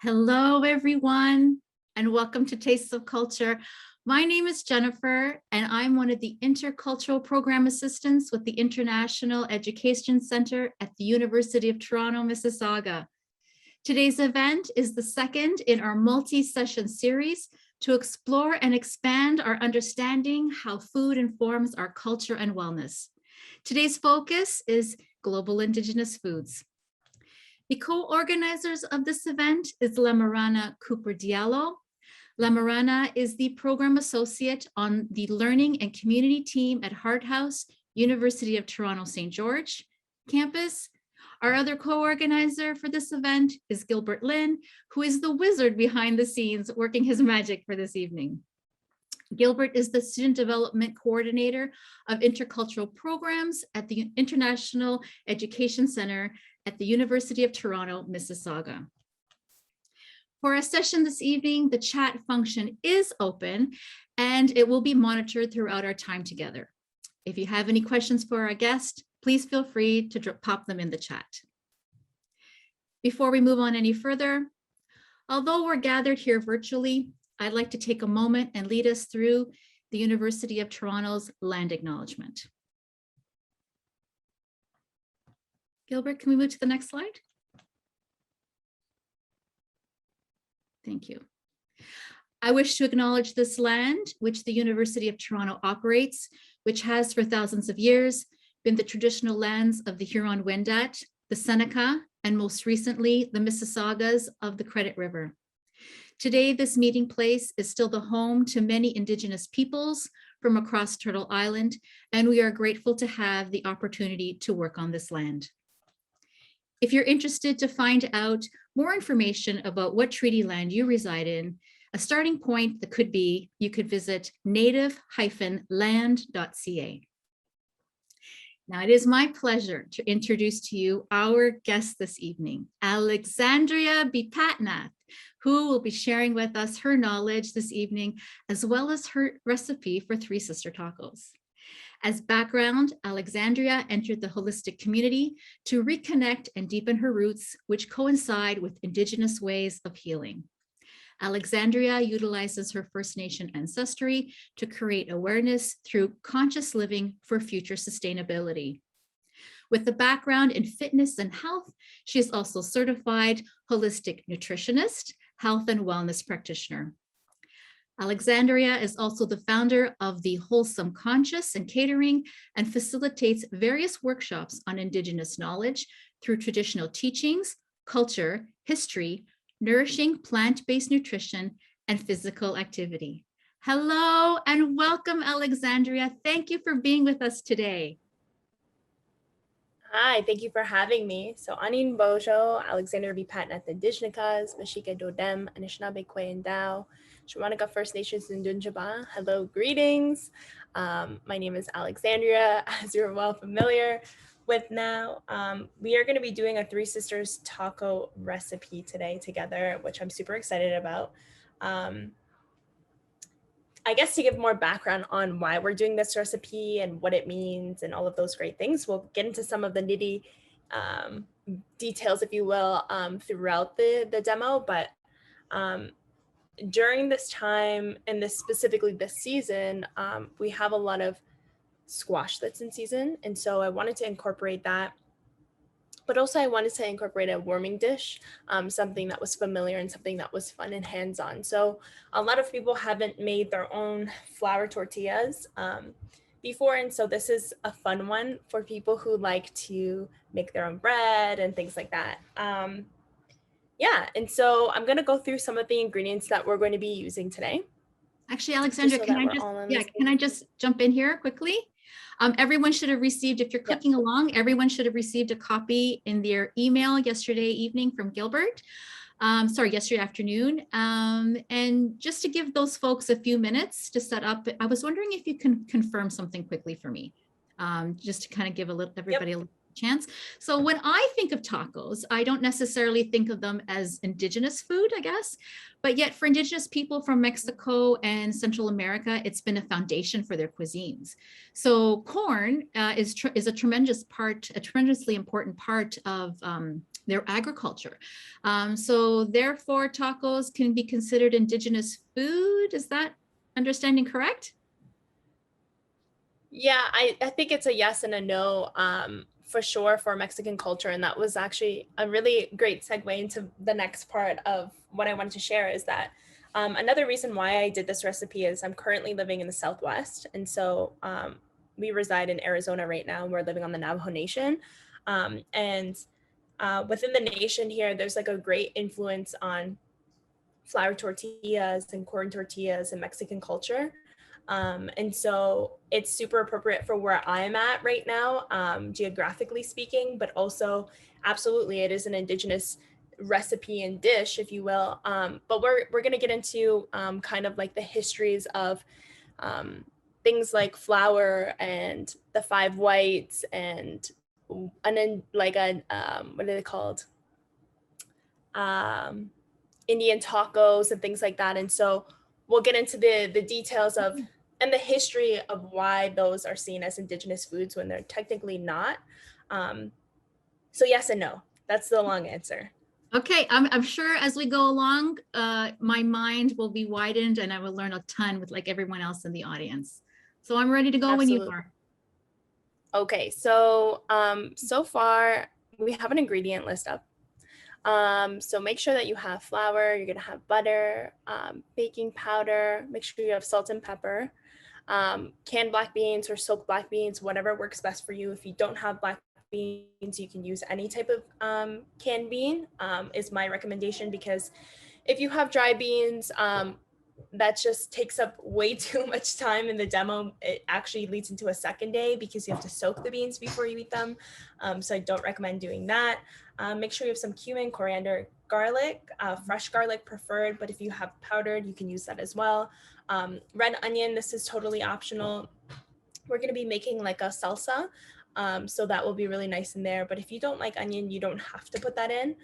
Hello, everyone, and welcome to Tastes of Culture. My name is Jennifer, and I'm one of the Intercultural Program Assistants with the International Education Center at the University of Toronto, Mississauga. Today's event is the second in our multi-session series to explore and expand our understanding how food informs our culture and wellness. Today's focus is global Indigenous foods. The co-organizers of this event is Lamarana Cooper Diallo. Lamarana is the program associate on the Learning and Community team at Hart House, University of Toronto St. George campus. Our other co-organizer for this event is Gilbert Lin, who is the wizard behind the scenes working his magic for this evening. Gilbert is the Student Development Coordinator of Intercultural Programs at the International Education Center at the University of Toronto, Mississauga. For our session this evening, the chat function is open and it will be monitored throughout our time together. If you have any questions for our guest, please feel free to pop them in the chat. Before we move on any further, although we're gathered here virtually, I'd like to take a moment and lead us through the University of Toronto's land acknowledgement. Gilbert, can we move to the next slide? Thank you. I wish to acknowledge this land, which the University of Toronto operates, which has for thousands of years been the traditional lands of the Huron-Wendat, the Seneca, and most recently, the Mississaugas of the Credit River. Today, this meeting place is still the home to many Indigenous peoples from across Turtle Island, and we are grateful to have the opportunity to work on this land. If you're interested to find out more information about what treaty land you reside in, a starting point that could be, you could visit native-land.ca. Now, it is my pleasure to introduce to you our guest this evening, Alexandria Bipatnath, who will be sharing with us her knowledge this evening, as well as her recipe for Three Sister Tacos. As background, Alexandria entered the holistic community to reconnect and deepen her roots, which coincide with Indigenous ways of healing. Alexandria utilizes her First Nation ancestry to create awareness through conscious living for future sustainability. With a background in fitness and health, she is also certified holistic nutritionist, health and wellness practitioner. Alexandria is also the founder of the Wholesome Conscious and Catering and facilitates various workshops on Indigenous knowledge through traditional teachings, culture, history, nourishing plant-based nutrition, and physical activity. Hello and welcome, Alexandria. Thank you for being with us today. Hi, thank you for having me. So, Anin Bojo, Alexander Bipatnath Indijnikas, Mashika Dodem, Anishinaabe Kwayandao, Shamanika First Nations in Dunjaba. Hello, greetings. My name is Alexandria, as you're well familiar with now. We are going to be doing a Three Sisters taco recipe today together, which I'm super excited about. I guess to give more background on why we're doing this recipe and what it means and all of those great things, we'll get into some of the nitty details, if you will, throughout the demo. But during this time, and this specifically this season, we have a lot of squash that's in season. And so I wanted to incorporate that. But also I wanted to incorporate a warming dish, something that was familiar and something that was fun and hands-on. So a lot of people haven't made their own flour tortillas before. And so this is a fun one for people who like to make their own bread and things like that. Yeah, and so I'm gonna go through some of the ingredients that we're going to be using today. Actually, Alexandra, so can I just jump in here quickly? Everyone should have received, if you're clicking along, everyone should have received a copy in their email yesterday evening from Gilbert. Yesterday afternoon. And just to give those folks a few minutes to set up, I was wondering if you can confirm something quickly for me, just to kind of give everybody a chance. So when I think of tacos, I don't necessarily think of them as indigenous food, I guess, but yet for indigenous people from Mexico and Central America, it's been a foundation for their cuisines. So corn is a tremendously important part of their agriculture. So therefore, tacos can be considered indigenous food. Is that understanding correct? Yeah, I think it's a yes and a no, for sure, for Mexican culture. And that was actually a really great segue into the next part of what I wanted to share is that another reason why I did this recipe is I'm currently living in the Southwest. And so we reside in Arizona right now, and we're living on the Navajo Nation. And within the nation here, there's like a great influence on flour tortillas and corn tortillas and Mexican culture. And so it's super appropriate for where I'm at right now, geographically speaking, but also absolutely it is an indigenous recipe and dish, if you will. But we're gonna get into kind of like the histories of um, things like flour and the five whites and then like a what are they called? Um, Indian tacos and things like that. And so we'll get into the details of and the history of why those are seen as indigenous foods when they're technically not. Um, so yes and no. That's the long answer. Okay, I'm sure as we go along, my mind will be widened and I will learn a ton with like everyone else in the audience. So I'm ready to go when you Absolutely. are. Okay, so so far we have an ingredient list up. So make sure that you have flour, you're gonna have butter, baking powder, make sure you have salt and pepper, canned black beans or soaked black beans, whatever works best for you. If you don't have black beans, you can use any type of canned bean, is my recommendation, because if you have dry beans, that just takes up way too much time in the demo. It actually leads into a second day because you have to soak the beans before you eat them. So I don't recommend doing that. Make sure you have some cumin, coriander, garlic, fresh garlic preferred, but if you have powdered, you can use that as well. Red onion, this is totally optional. We're going to be making like a salsa. So that will be really nice in there. But if you don't like onion, you don't have to put that in.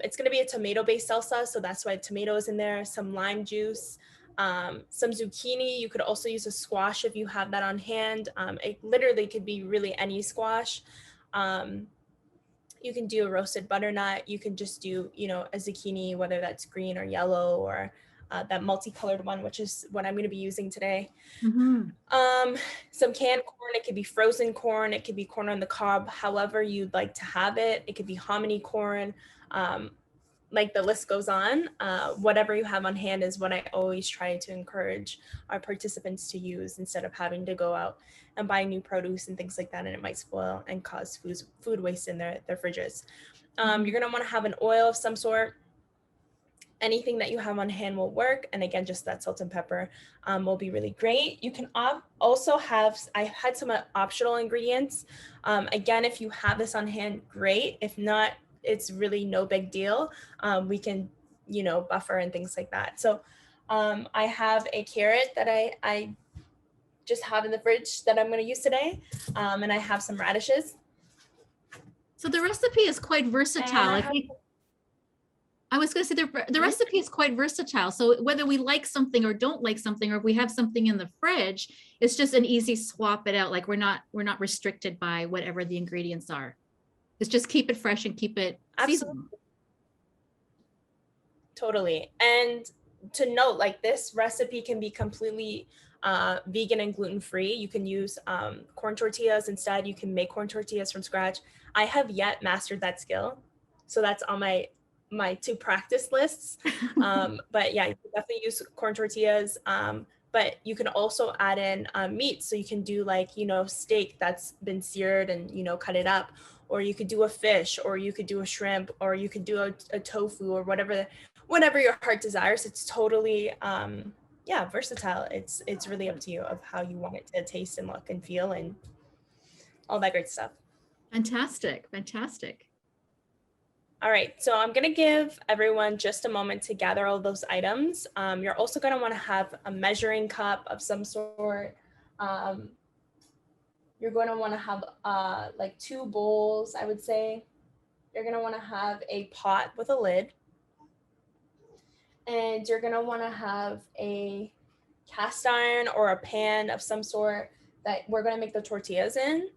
It's going to be a tomato-based salsa, so that's why tomato is in there, some lime juice, some zucchini. You could also use a squash if you have that on hand. It literally could be really any squash. Um, you can do a roasted butternut. You can just do, a zucchini, whether that's green or yellow or that multicolored one, which is what I'm going to be using today. Mhm. Um, some canned corn. It could be frozen corn. It could be corn on the cob, however you'd like to have it. It could be hominy corn. Um, like the list goes on. Whatever you have on hand is what I always try to encourage our participants to use instead of having to go out and buy new produce and things like that, and it might spoil and cause food waste in their fridges. You're gonna want to have an oil of some sort. Anything that you have on hand will work, and again, just that salt and pepper will be really great. You can also have, I had some optional ingredients. Again, if you have this on hand, great. If not, it's really no big deal. We can, buffer and things like that. So I have a carrot that I just have in the fridge that I'm going to use today, and I have some radishes. So the recipe is quite And versatile. I think I was going to say the recipe is quite versatile. So whether we like something or don't like something, or if we have something in the fridge, it's just an easy swap it out. Like we're not restricted by whatever the ingredients are. It's just keep it fresh and keep it absolutely. seasonal. Totally. And to note, like, this recipe can be completely vegan and gluten free. You can use corn tortillas instead. You can make corn tortillas from scratch. I have yet mastered that skill, so that's on my to practice lists. But yeah, you can definitely use corn tortillas. But you can also add in meat. So you can do, like, steak that's been seared and, cut it up, or you could do a fish, or you could do a shrimp, or you could do a tofu, or whatever your heart desires. It's totally yeah, versatile. It's really up to you of how you want it to taste and look and feel and all that great stuff. Fantastic. Fantastic. All right, so I'm gonna give everyone just a moment to gather all those items. You're also gonna want to have a measuring cup of some sort. Um, You're going to want to have like 2 bowls, I would say. You're going to want to have a pot with a lid. And you're going to want to have a cast iron or a pan of some sort that we're going to make the tortillas in.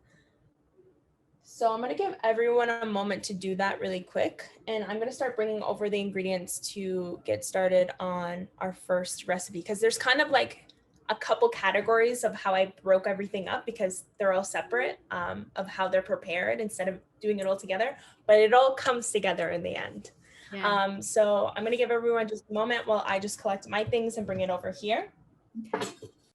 So I'm going to give everyone a moment to do that really quick. And I'm going to start bringing over the ingredients to get started on our first recipe, because there's kind of like a couple categories of how I broke everything up, because they're all separate of how they're prepared instead of doing it all together, but it all comes together in the end. Yeah. So I'm going to give everyone just a moment while I just collect my things and bring it over here. Okay.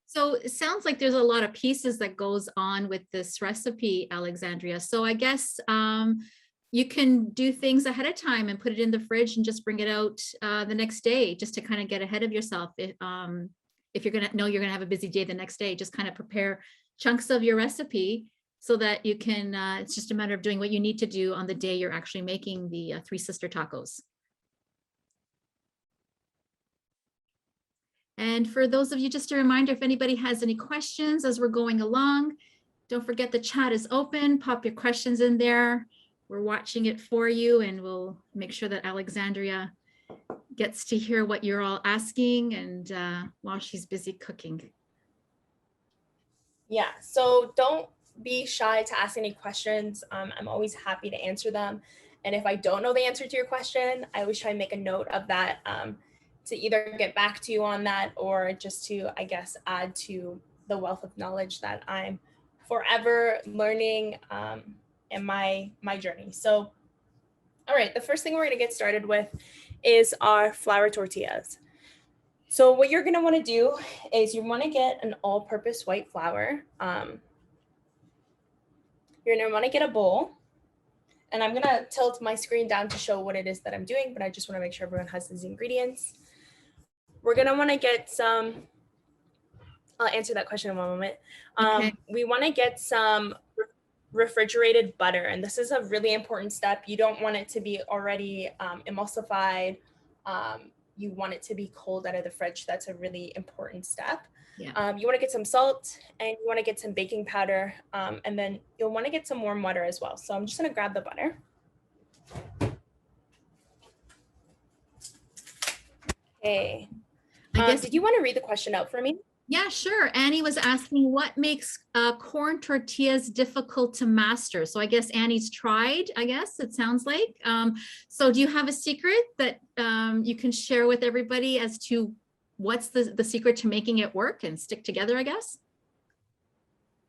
So it sounds like there's a lot of pieces that goes on with this recipe, Alexandria. So I guess you can do things ahead of time and put it in the fridge and just bring it out the next day, just to kind of get ahead of yourself. If you're gonna know you're gonna have a busy day the next day, just kind of prepare chunks of your recipe so that you can. It's just a matter of doing what you need to do on the day you're actually making the Three Sister tacos. And for those of you, just a reminder, if anybody has any questions as we're going along, don't forget the chat is open. Pop your questions in there. We're watching it for you, and we'll make sure that Alexandria gets to hear what you're all asking, and while she's busy cooking. Yeah, so don't be shy to ask any questions. I'm always happy to answer them. And if I don't know the answer to your question, I always try and make a note of that, to either get back to you on that, or just to, I guess, add to the wealth of knowledge that I'm forever learning in my journey. So, all right, the first thing we're going to get started with is our flour tortillas. So what you're going to want to do is you want to get an all-purpose white flour. You're going to want to get a bowl. And I'm going to tilt my screen down to show what it is that I'm doing, but I just want to make sure everyone has these ingredients. We're going to want to get some, I'll answer that question in one moment. Okay. We want to get some refrigerated butter, and this is a really important step. You don't want it to be already emulsified. You want it to be cold out of the fridge. That's a really important step. Yeah. You want to get some salt, and you want to get some baking powder, and then you'll want to get some warm water as well. So I'm just going to grab the butter. Okay. I guess. Did you want to read the question out for me? Yeah, sure. Annie was asking what makes corn tortillas difficult to master. So I guess Annie's tried, I guess it sounds like. So do you have a secret that you can share with everybody as to what's the secret to making it work and stick together, I guess?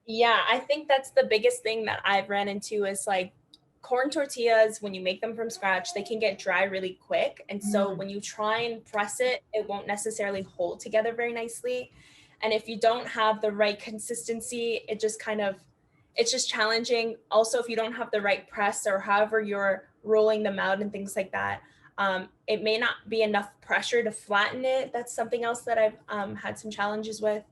Yeah, I think that's the biggest thing that I've ran into is like corn tortillas, when you make them from scratch, they can get dry really quick. And so when you try and press it, it won't necessarily hold together very nicely. And if you don't have the right consistency, it just kind of, it's just challenging. Also, if you don't have the right press or however you're rolling them out and things like that, it may not be enough pressure to flatten it. That's something else that I've had some challenges with.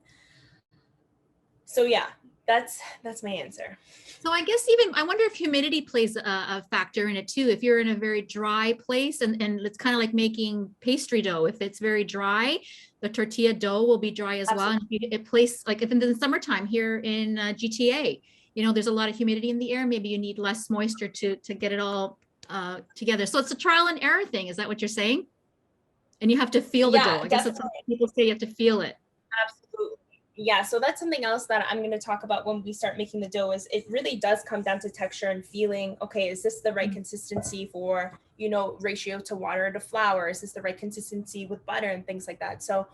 So yeah, that's my answer. So I guess even I wonder if humidity plays a factor in it too. If you're in a very dry place, and it's kind of like making pastry dough. If it's very dry, the tortilla dough will be dry as well. And it plays like if in the summertime here in GTA, there's a lot of humidity in the air. Maybe you need less moisture to get it all together. So it's a trial and error thing. Is that what you're saying? And you have to feel the dough. I guess that's what people say. You have to feel it. Absolutely. Yeah, so that's something else that I'm going to talk about when we start making the dough. Is it really does come down to texture and feeling. Okay, is this the right consistency for, ratio to water to flour? Is this the right consistency with butter and things like that? So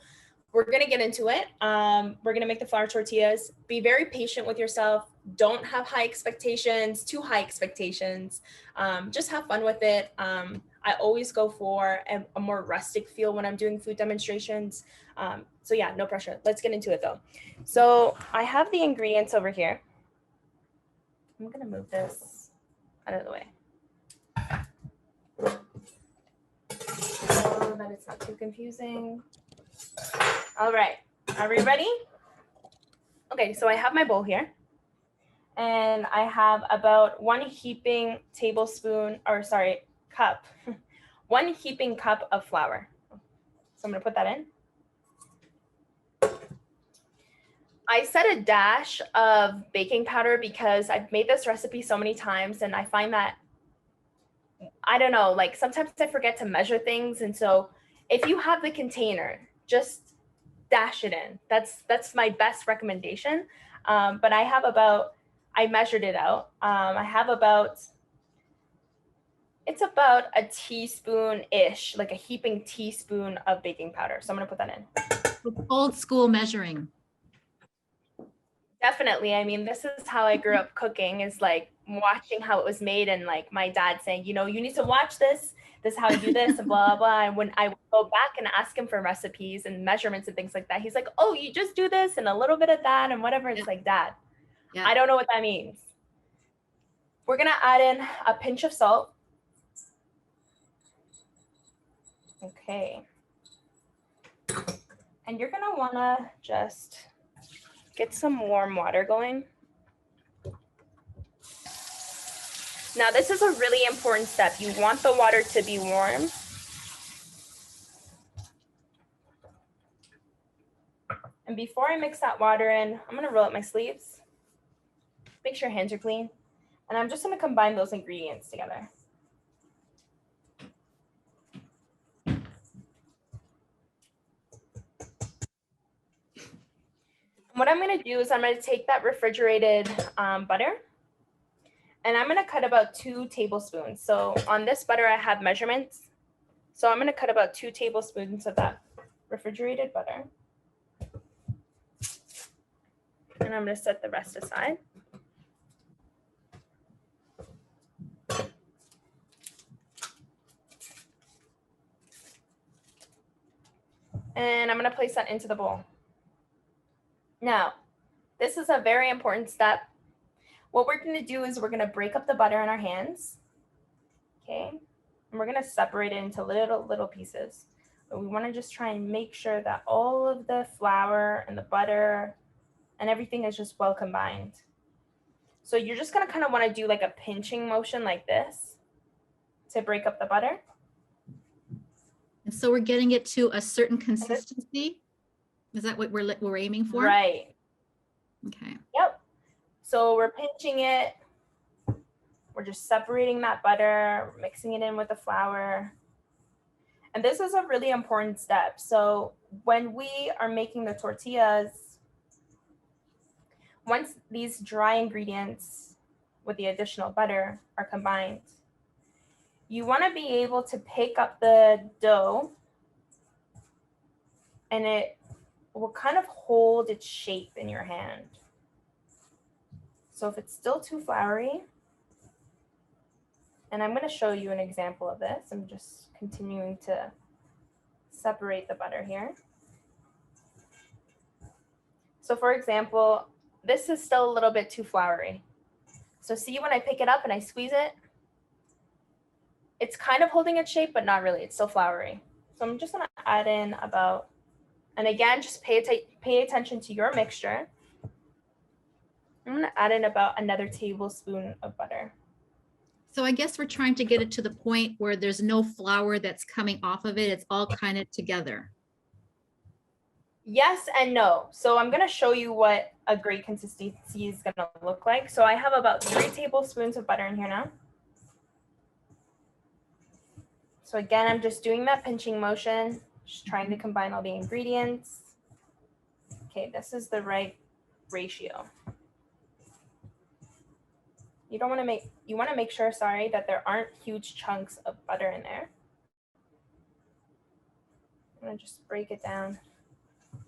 we're going to get into it. We're going to make the flour tortillas. Be very patient with yourself. Don't have high expectations, too high expectations. Just have fun with it. I always go for a more rustic feel when I'm doing food demonstrations. So yeah, no pressure. Let's get into it though. So I have the ingredients over here. I'm going to move this out of the way so that it's not too confusing. All right, are we ready? Okay, so I have my bowl here, and I have about 1 heaping cup, 1 heaping cup of flour. So I'm gonna put that in. I said a dash of baking powder because I've made this recipe so many times and I find that, I don't know, like sometimes I forget to measure things. And so if you have the container, just dash it in. That's my best recommendation. But I measured it out. It's about a teaspoon-ish, like a heaping teaspoon of baking powder. So I'm gonna put that in. Old school measuring. Definitely. I mean, this is how I grew up cooking, is like watching how it was made and like my dad saying, you know, you need to watch this. This is how you do this and blah, blah. And when I would go back and ask him for recipes and measurements and things like that, he's like, oh, you just do this and a little bit of that and whatever. It's like, Dad, I don't know what that means. We're going to add in a pinch of salt. Okay. And you're going to want to just get some warm water going. Now, this is a really important step. You want the water to be warm. And before I mix that water in, I'm going to roll up my sleeves. Make sure your hands are clean. And I'm just going to combine those ingredients together. What I'm going to do is I'm going to take that refrigerated butter, and I'm going to cut about 2 tablespoons. So on this butter, I have measurements. So I'm going to cut about 2 tablespoons of that refrigerated butter. And I'm going to set the rest aside. And I'm going to place that into the bowl. Now, this is a very important step. What we're going to do is we're going to break up the butter in our hands. Okay. And we're going to separate it into little pieces. But we want to just try and make sure that all of the flour and the butter and everything is just well combined. So you're just going to kind of want to do like a pinching motion like this to break up the butter. And so we're getting it to a certain consistency. Is that what we're aiming for? Right. Okay. Yep. So we're pinching it. We're just separating that butter, mixing it in with the flour. And this is a really important step. So when we are making the tortillas, once these dry ingredients with the additional butter are combined, you want to be able to pick up the dough and it will kind of hold its shape in your hand. So if it's still too floury, and I'm going to show you an example of this. I'm just continuing to separate the butter here. So for example, this is still a little bit too floury. So see when I pick it up and I squeeze it, it's kind of holding its shape, but not really. It's still floury. So I'm just going to add in about, and again, just pay attention to your mixture. I'm going to add in about another tablespoon of butter. So I guess we're trying to get it to the point where there's no flour that's coming off of it. It's all kind of together. Yes and no. So I'm going to show you what a great consistency is going to look like. So I have about 3 tablespoons of butter in here now. So again, I'm just doing that pinching motion, just trying to combine all the ingredients. Okay, this is the right ratio. You want to make sure, that there aren't huge chunks of butter in there. I'm going to just break it down.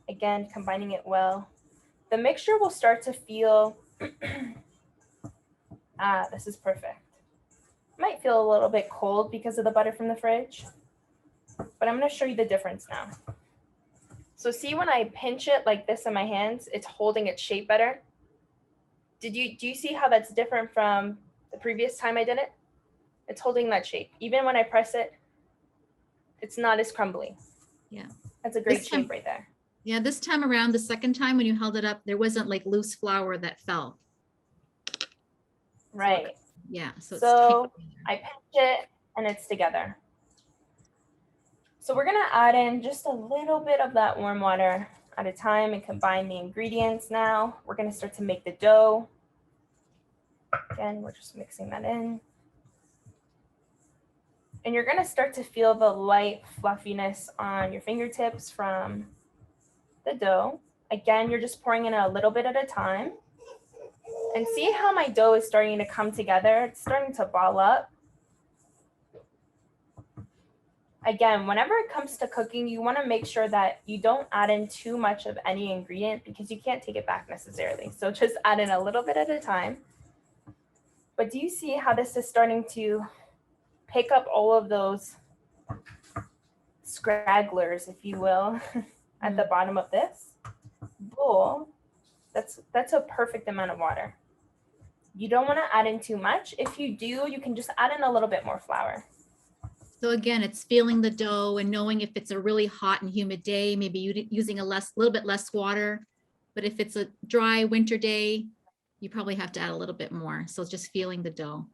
Again, combining it well. The mixture will start to feel, this is perfect. It might feel a little bit cold because of the butter from the fridge, but I'm going to show you the difference now. So see when I pinch it like this in my hands, it's holding its shape better. Do you see how that's different from the previous time I did it? It's holding that shape. Even when I press it, it's not as crumbly. Yeah. That's a great shape right there. Yeah, this time around, the second time when you held it up, there wasn't like loose flour that fell. Right. So, yeah. So I pinch it and it's together. So we're going to add in just a little bit of that warm water. at a time and combine the ingredients now. We're going to start to make the dough. Again, we're just mixing that in. And you're going to start to feel the light fluffiness on your fingertips from the dough. Again, you're just pouring in a little bit at a time. And see how my dough is starting to come together. It's starting to ball up. Again, whenever it comes to cooking, you want to make sure that you don't add in too much of any ingredient because you can't take it back necessarily. So just add in a little bit at a time. But do you see how this is starting to pick up all of those scragglers, if you will, at the bottom of this bowl? That's a perfect amount of water. You don't want to add in too much. If you do, you can just add in a little bit more flour. So again, it's feeling the dough and knowing if it's a really hot and humid day, maybe using a little bit less water. But if it's a dry winter day, you probably have to add a little bit more. So just feeling the dough.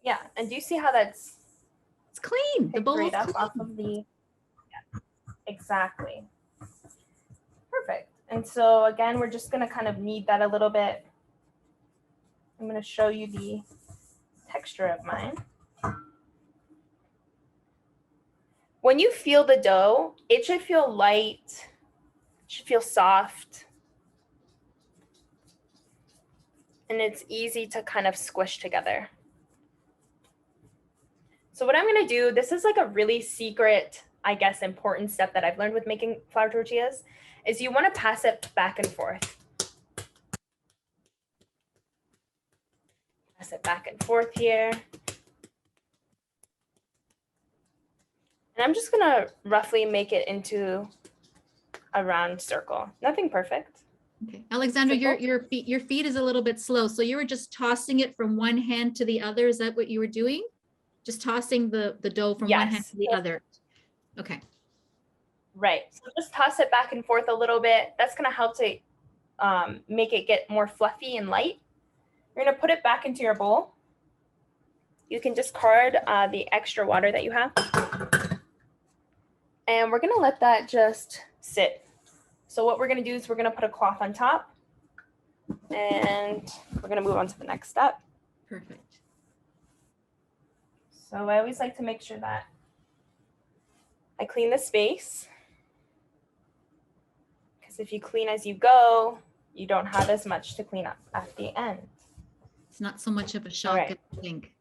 Yeah, and do you see how it's clean? The bowl right is up off of the, yeah, exactly. Perfect. And so again, we're just going to kind of knead that a little bit. I'm going to show you the texture of mine. When you feel the dough, it should feel light, it should feel soft, and it's easy to kind of squish together. So what I'm going to do, this is like a really secret, I guess, important step that I've learned with making flour tortillas, is you want to pass it back and forth. Pass it back and forth here. And I'm just going to roughly make it into a round circle. Nothing perfect. Okay, Alexandra, your feet is a little bit slow. So you were just tossing it from one hand to the other. Is that what you were doing? Just tossing the dough from one hand to the other. Okay. Right. So just toss it back and forth a little bit. That's going to help to make it get more fluffy and light. You're going to put it back into your bowl. You can discard the extra water that you have. And we're going to let that just sit. So what we're going to do is we're going to put a cloth on top. And we're going to move on to the next step. Perfect. So I always like to make sure that I clean the space. Because if you clean as you go, you don't have as much to clean up at the end. It's not so much of a shock, right. I think.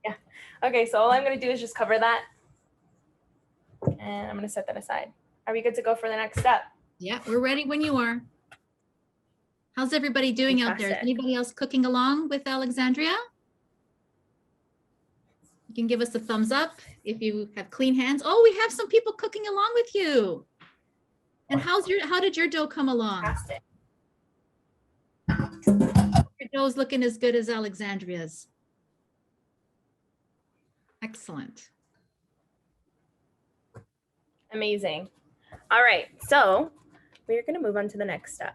Yeah. Okay, so all I'm going to do is just cover that. And I'm going to set that aside. Are we good to go for the next step? Yeah, we're ready when you are. How's everybody doing out there? Is anybody else cooking along with Alexandria? You can give us a thumbs up if you have clean hands. Oh, we have some people cooking along with you. And how did your dough come along? Fantastic. Your dough's looking as good as Alexandria's. Excellent. Amazing. All right, so we're going to move on to the next step.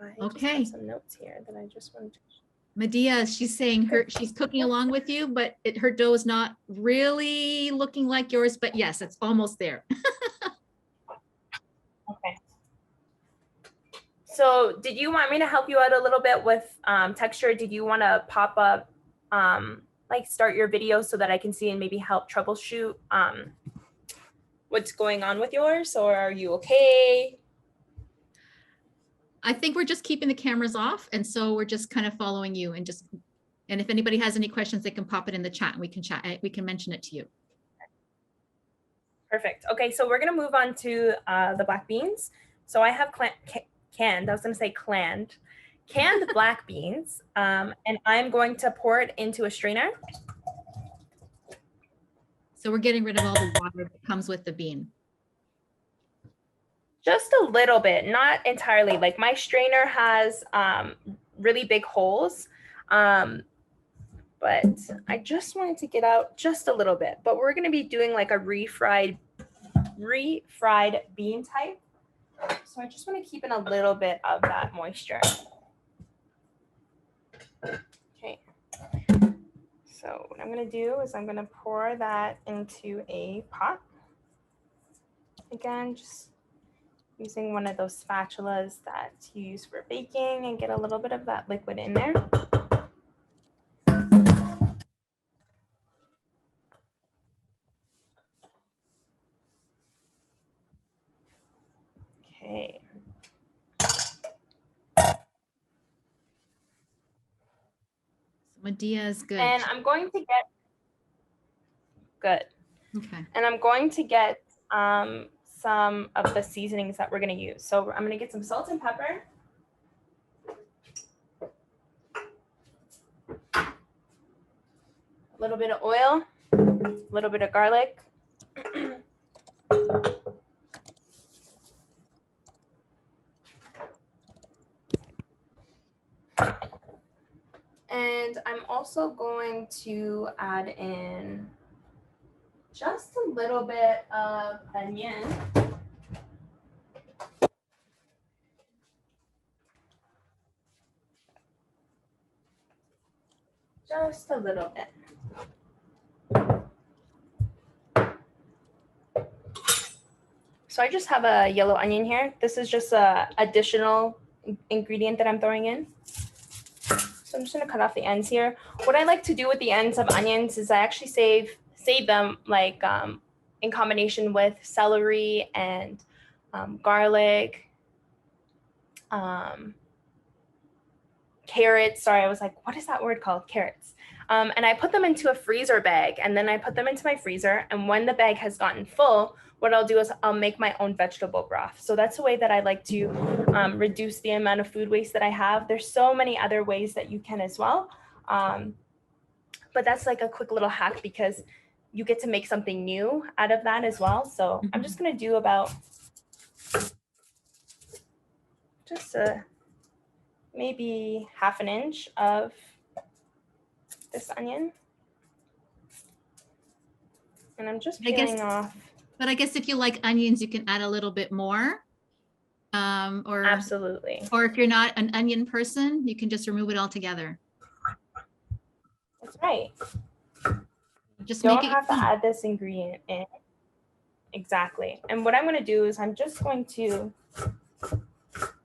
I just have some notes here that I just wanted to. Medea, she's saying she's cooking along with you, but her dough is not really looking like yours, but yes, it's almost there. Okay. So did you want me to help you out a little bit with texture? Did you want to pop up, like start your video so that I can see and maybe help troubleshoot what's going on with yours, or are you okay? I think we're just keeping the cameras off. And so we're just kind of following you and if anybody has any questions, they can pop it in the chat and we can mention it to you. Perfect. Okay, so we're going to move on to the black beans. So I have canned black beans, and I'm going to pour it into a strainer. So we're getting rid of all the water that comes with the bean. Just a little bit, not entirely. Like my strainer has really big holes, but I just wanted to get out just a little bit. But we're going to be doing like a refried bean type. So I just want to keep in a little bit of that moisture. Okay. So what I'm going to do is I'm going to pour that into a pot. Again, just using one of those spatulas that you use for baking and get a little bit of that liquid in there. Okay. Medea is good. And I'm going to get, good. Okay. And I'm going to get some of the seasonings that we're going to use. So I'm going to get some salt and pepper. A little bit of oil, a little bit of garlic. And I'm also going to add in just a little bit of onion. Just a little bit. So I just have a yellow onion here. This is just a additional ingredient that I'm throwing in. So I'm just gonna cut off the ends here. What I like to do with the ends of onions is I actually save them like in combination with celery and garlic, carrots. Sorry, I was like, what is that word called? Carrots. And I put them into a freezer bag, and then I put them into my freezer. And when the bag has gotten full, what I'll do is I'll make my own vegetable broth. So that's a way that I like to reduce the amount of food waste that I have. There's so many other ways that you can as well. But that's like a quick little hack because you get to make something new out of that as well. So I'm just gonna do about just maybe half an inch of this onion. And I'm just peeling off. But I guess if you like onions, you can add a little bit more. Or absolutely. Or if you're not an onion person, you can just remove it altogether. That's right. Just don't have to add this ingredient in. Exactly. And what I'm going to do is I'm just going to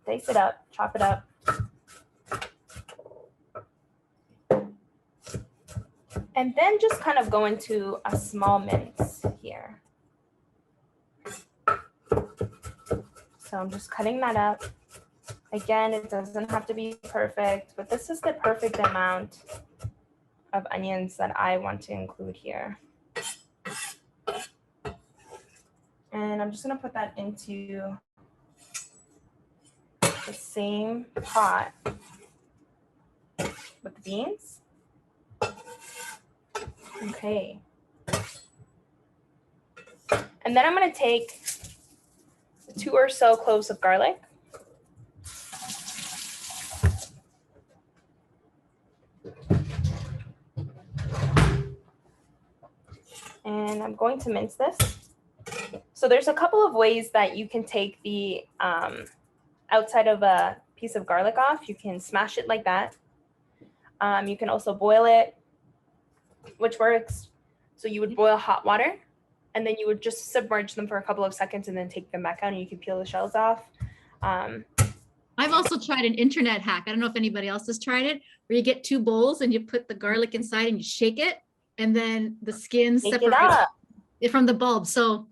dice it up, chop it up. And then just kind of go into a small mince here. So I'm just cutting that up. Again, it doesn't have to be perfect, but this is the perfect amount of onions that I want to include here. And I'm just going to put that into the same pot with the beans. Okay. And then I'm going to take 2 or so cloves of garlic. And I'm going to mince this. So there's a couple of ways that you can take the outside of a piece of garlic off. You can smash it like that. You can also boil it, which works. So you would boil hot water, and then you would just submerge them for a couple of seconds and then take them back out, and you can peel the shells off. I've also tried an internet hack. I don't know if anybody else has tried it, where you get 2 bowls and you put the garlic inside and you shake it, and then the skin separates it from the bulb. So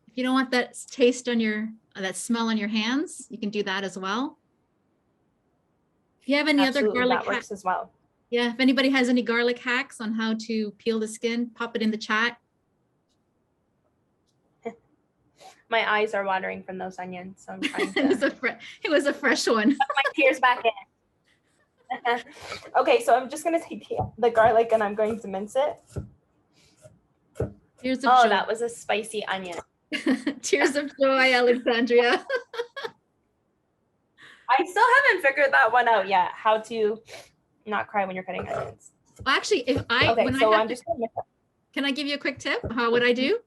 if you don't want that taste on your, that smell on your hands, you can do that as well. If you have any other garlic that works as well. Yeah, if anybody has any garlic hacks on how to peel the skin, pop it in the chat. My eyes are watering from those onions, so I'm trying to. it was a fresh one. My tears back in. Okay, so I'm just going to take the garlic and I'm going to mince it. Tears of joy. That was a spicy onion. Tears of joy, Alexandria. I still haven't figured that one out yet, how to not cry when you're cutting onions. Well, actually, if I, okay, when so I I'm just gonna can I give you a quick tip? How would I do?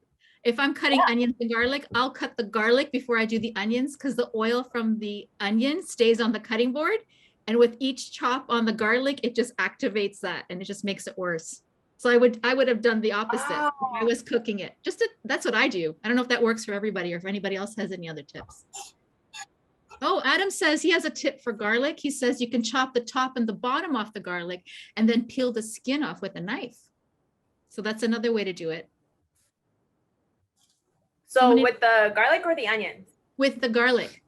If I'm cutting onions and garlic, I'll cut the garlic before I do the onions, because the oil from the onion stays on the cutting board. And with each chop on the garlic, it just activates that and it just makes it worse. So I would have done the opposite Oh, if I was cooking it. That's what I do. I don't know if that works for everybody or if anybody else has any other tips. Oh, Adam says he has a tip for garlic. He says you can chop the top and the bottom off the garlic and then peel the skin off with a knife. So that's another way to do it. so with the garlic or the onions? With the garlic.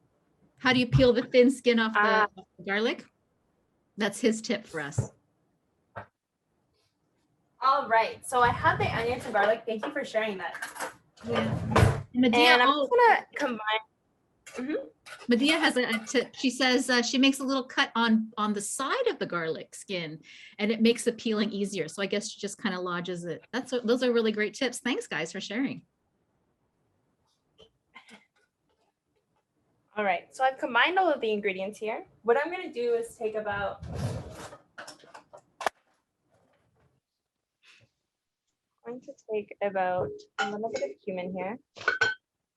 How do you peel the thin skin off Ah. the garlic? That's his tip for us. All right. So I have the onions and garlic. Thank you for sharing that. Yeah. Medea, And I'm just gonna combine. Medea has a tip. She says she makes a little cut on the side of the garlic skin, and it makes the peeling easier. So I guess she just kind of lodges it. Those are really great tips. Thanks, guys, for sharing. All right. So I've combined all of the ingredients here. What I'm gonna do is take about a little bit of cumin here.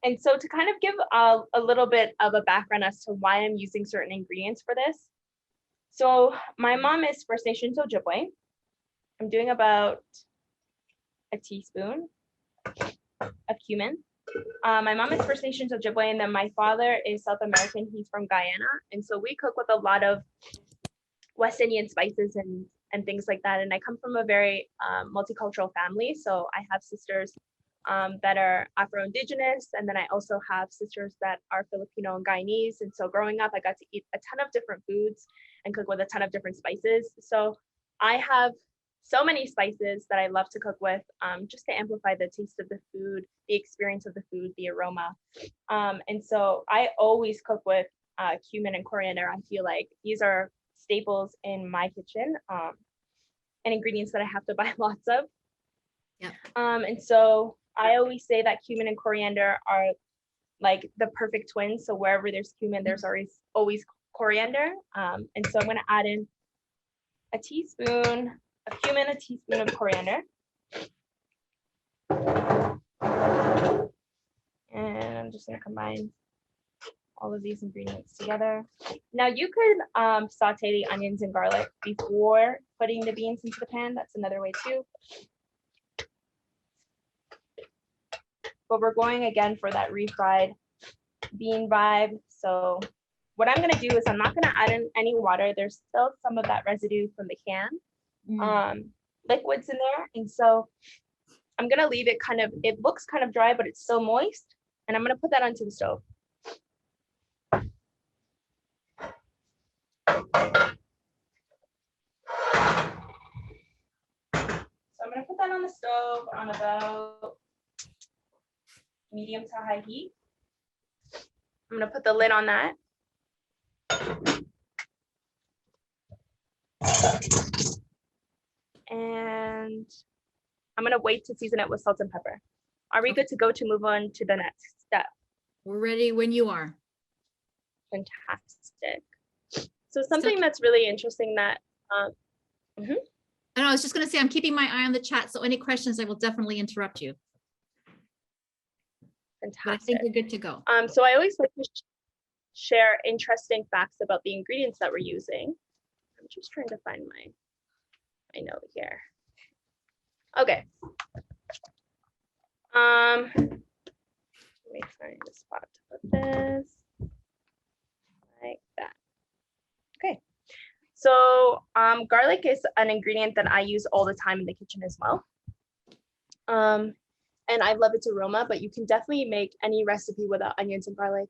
And so to kind of give a little bit of a background as to why I'm using certain ingredients for this. So my mom is First Nations Ojibwe. I'm doing about a teaspoon of cumin. My mom is First Nations Ojibwe, and then my father is South American. He's from Guyana. And so we cook with a lot of West Indian spices and things like that. And I come from a very multicultural family. So I have sisters that are Afro-Indigenous, and then I also have sisters that are Filipino and Guyanese. And so growing up, I got to eat a ton of different foods and cook with a ton of different spices. So I have so many spices that I love to cook with, just to amplify the taste of the food, the experience of the food, the aroma. And so I always cook with cumin and coriander. I feel like these are staples in my kitchen, and ingredients that I have to buy lots of. Yeah. And so I always say that cumin and coriander are like the perfect twins. So wherever there's cumin, there's always coriander. And so I'm going to add in a teaspoon of cumin, a teaspoon of coriander. And I'm just going to combine all of these ingredients together. Now you could saute the onions and garlic before putting the beans into the pan. That's another way too. But we're going again for that refried bean vibe. So what I'm gonna do is I'm not gonna add in any water. There's still some of that residue from the can, liquids in there. And so I'm gonna leave it it looks kind of dry, but it's still moist. And I'm gonna put that onto the stove. So I'm gonna put that on the stove on about medium to high heat. I'm gonna put the lid on that. And I'm gonna wait to season it with salt and pepper. Are we good to go to move on to the next step? We're ready when you are. Fantastic. So something that's really interesting that I was just going to say, I'm keeping my eye on the chat. So any questions, I will definitely interrupt you. fantastic. But I think we're good to go. So I always like to share interesting facts about the ingredients that we're using. I'm just trying to find my note here. Okay. Let me find a spot to put this. Like that. Okay. So garlic is an ingredient that I use all the time in the kitchen as well. And I love its aroma, but you can definitely make any recipe without onions and garlic.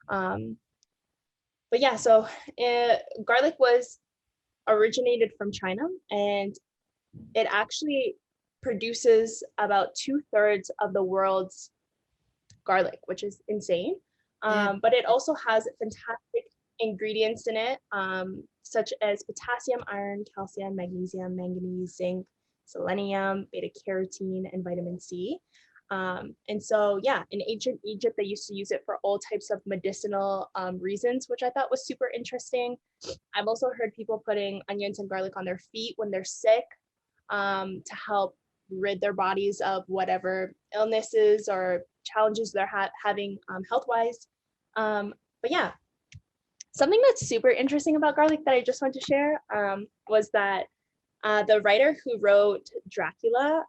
But yeah, so garlic was originated from China, and it actually produces about 2/3 of the world's garlic, which is insane. But it also has fantastic ingredients in it, such as potassium, iron, calcium, magnesium, manganese, zinc, selenium, beta carotene, and vitamin C. And so, yeah, in ancient Egypt, they used to use it for all types of medicinal reasons, which I thought was super interesting. I've also heard people putting onions and garlic on their feet when they're sick, to help rid their bodies of whatever illnesses or challenges they're having health-wise. But yeah, something that's super interesting about garlic that I just want to share was that The writer who wrote Dracula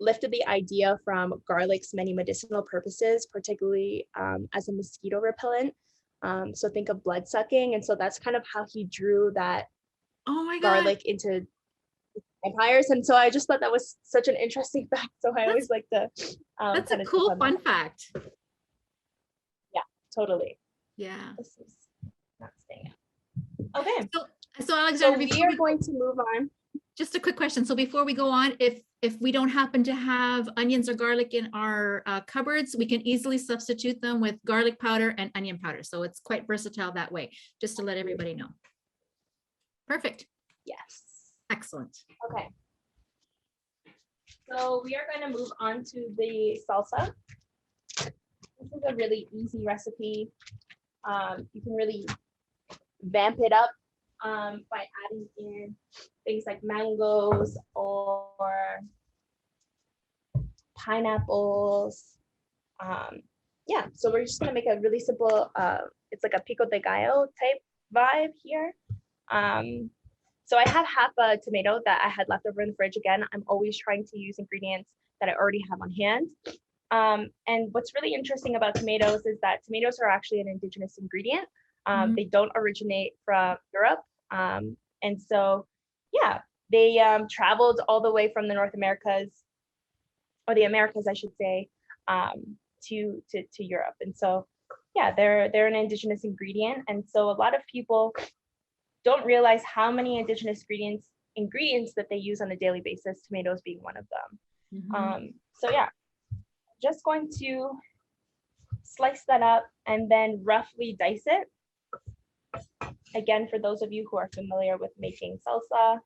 lifted the idea from garlic's many medicinal purposes, particularly as a mosquito repellent. So think of blood sucking. And so that's kind of how he drew that Oh my God. garlic into vampires. And so I just thought that was such an interesting fact. So I always like to That's a kind of cool fun fact. Yeah, totally. Yeah. This is not staying out. Okay. So Alexander, we are going to move on. Just a quick question. So before we go on, if we don't happen to have onions or garlic in our cupboards, we can easily substitute them with garlic powder and onion powder. So it's quite versatile that way, just to let everybody know. Perfect. Yes. Excellent. Okay. So we are going to move on to the salsa. This is a really easy recipe. You can really vamp it up by adding in things like mangoes or pineapples. Yeah, so we're just gonna make a really simple, it's like a pico de gallo type vibe here. So I have half a tomato that I had left over in the fridge. Again, I'm always trying to use ingredients that I already have on hand. And what's really interesting about tomatoes is that tomatoes are actually an indigenous ingredient. They don't originate from Europe. And so, yeah, they traveled all the way from the North Americas, or the Americas, I should say, to Europe. And so, yeah, they're an indigenous ingredient. And so a lot of people don't realize how many indigenous ingredients that they use on a daily basis, tomatoes being one of them. So yeah, just going to slice that up and then roughly dice it. Again, for those of you who are familiar with making salsa,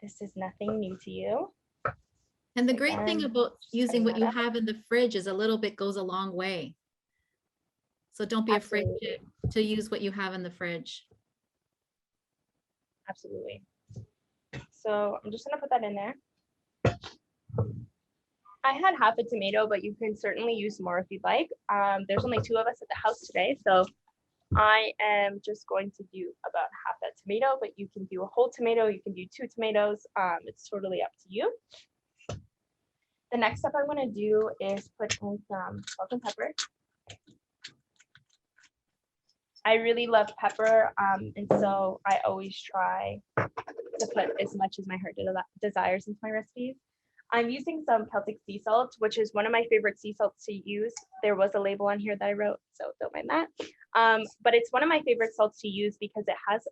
this is nothing new to you. And the great thing about using what you have in the fridge is a little bit goes a long way. So don't be afraid to use what you have in the fridge. Absolutely. So I'm just gonna put that in there. I had half a tomato, but you can certainly use more if you'd like. There's only 2 of us at the house today, so I am just going to do about half that tomato, but you can do a whole tomato, you can do 2 tomatoes. It's totally up to you. The next step I'm going to do is put in some salt and pepper. I really love pepper, and so I always try to put as much as my heart desires into my recipes. I'm using some Celtic sea salt, which is one of my favorite sea salts to use. There was a label on here that I wrote, so don't mind that. But it's one of my favorite salts to use because it has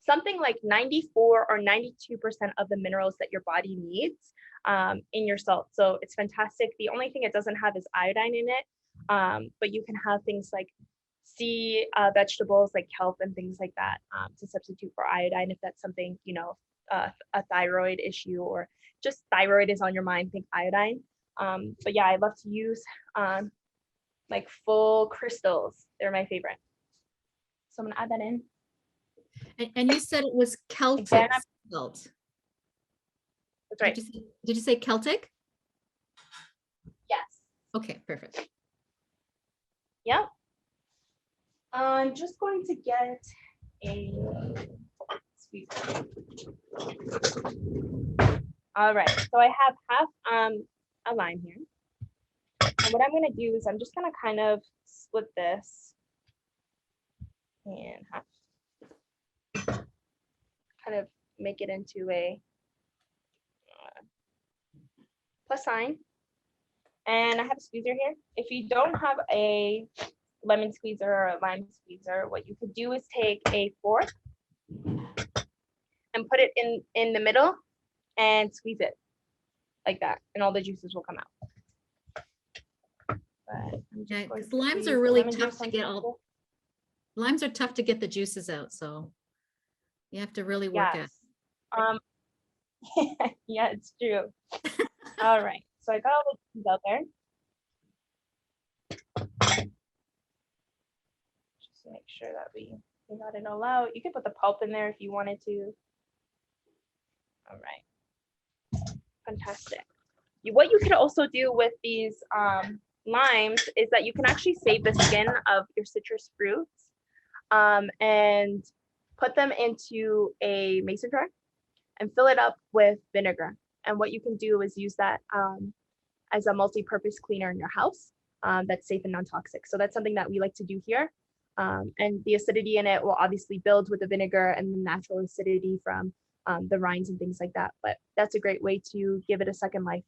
something like 94 or 92% of the minerals that your body needs in your salt. So it's fantastic. The only thing it doesn't have is iodine in it, but you can have things like sea vegetables like kelp and things like that to substitute for iodine if that's something, you know, a thyroid issue or just thyroid is on your mind, think iodine. But yeah, I love to use like full crystals. They're my favorite. So I'm gonna add that in. And you said it was Celtic salt. That's right. Did you say Celtic? Yes. Okay, perfect. Yep. I'm just going to get a all right, so I have half a lime here. And what I'm going to do is I'm just going to kind of split this in half. Kind of make it into a plus sign. And I have a squeezer here. If you don't have a lemon squeezer or a lime squeezer, what you could do is take a fork and put it in the middle and squeeze it like that, and all the juices will come out. Yeah, because limes are really tough to get limes are tough to get the juices out, so you have to really work at. Yeah, it's true. All right, so I got all the juices out there. Just to make sure that we got it all out. You could put the pulp in there if you wanted to. All right, fantastic. What you could also do with these limes is that you can actually save the skin of your citrus fruits and put them into a mason jar and fill it up with vinegar. And what you can do is use that as a multi-purpose cleaner in your house that's safe and non-toxic. So that's something that we like to do here. And the acidity in it will obviously build with the vinegar and the natural acidity from the rinds and things like that. But that's a great way to give it a second life.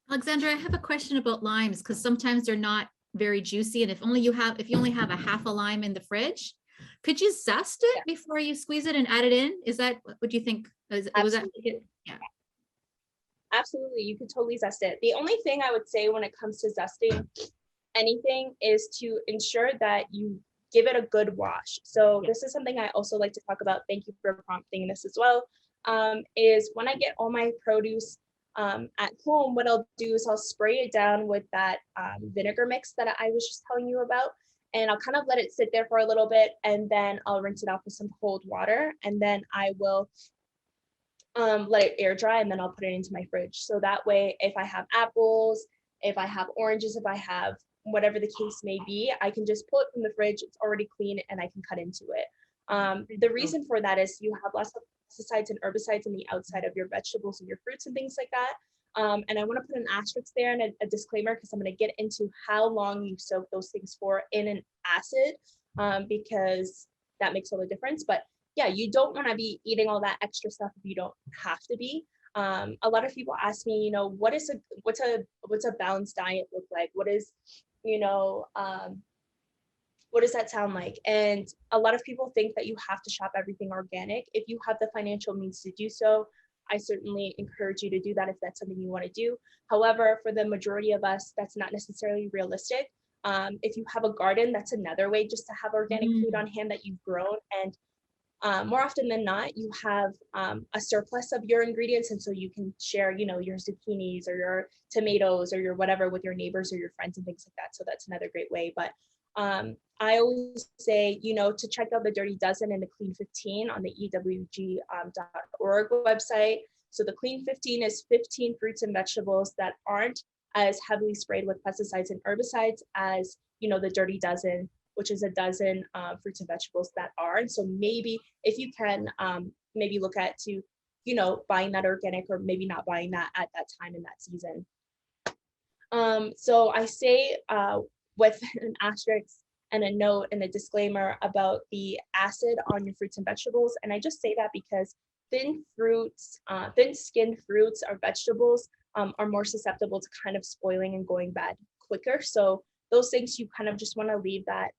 Alexandra, I have a question about limes because sometimes they're not very juicy. And if you only have a half a lime in the fridge, could you zest it before you squeeze it and add it in? Is that what you think? Was that? Yeah. Absolutely, you could totally zest it. The only thing I would say when it comes to zesting anything is to ensure that you give it a good wash. So this is something I also like to talk about. Thank you for prompting this as well. Is when I get all my produce at home, what I'll do is I'll spray it down with that vinegar mix that I was just telling you about. And I'll kind of let it sit there for a little bit, and then I'll rinse it off with some cold water. And then I will let it air dry, and then I'll put it into my fridge. So that way, if I have apples, if I have oranges, if I have whatever the case may be, I can just pull it from the fridge. It's already clean and I can cut into it. The reason for that is you have lots of pesticides and herbicides on the outside of your vegetables and your fruits and things like that. And I want to put an asterisk there and a disclaimer, because I'm going to get into how long you soak those things for in an acid, because that makes all the difference. But yeah, you don't want to be eating all that extra stuff if you don't have to be. A lot of people ask me, you know, what's a balanced diet look like? What is, you know, what does that sound like? And a lot of people think that you have to shop everything organic. If you have the financial means to do so, I certainly encourage you to do that if that's something you want to do. However, for the majority of us, that's not necessarily realistic. If you have a garden, that's another way just to have organic food on hand that you've grown. And more often than not, you have a surplus of your ingredients. And so you can share, you know, your zucchinis or your tomatoes or your whatever with your neighbors or your friends and things like that. So that's another great way. But I always say, you know, to check out the Dirty Dozen and the Clean 15 on the ewg.org website. So the Clean 15 is 15 fruits and vegetables that aren't as heavily sprayed with pesticides and herbicides as, you know, the Dirty Dozen, which is a dozen fruits and vegetables that are. And so maybe if you can maybe look at to, you know, buying that organic, or maybe not buying that at that time in that season. So I say with an asterisk and a note and a disclaimer about the acid on your fruits and vegetables. And I just say that because thin-skinned fruits or vegetables are more susceptible to kind of spoiling and going bad quicker. So those things you kind of just want to leave that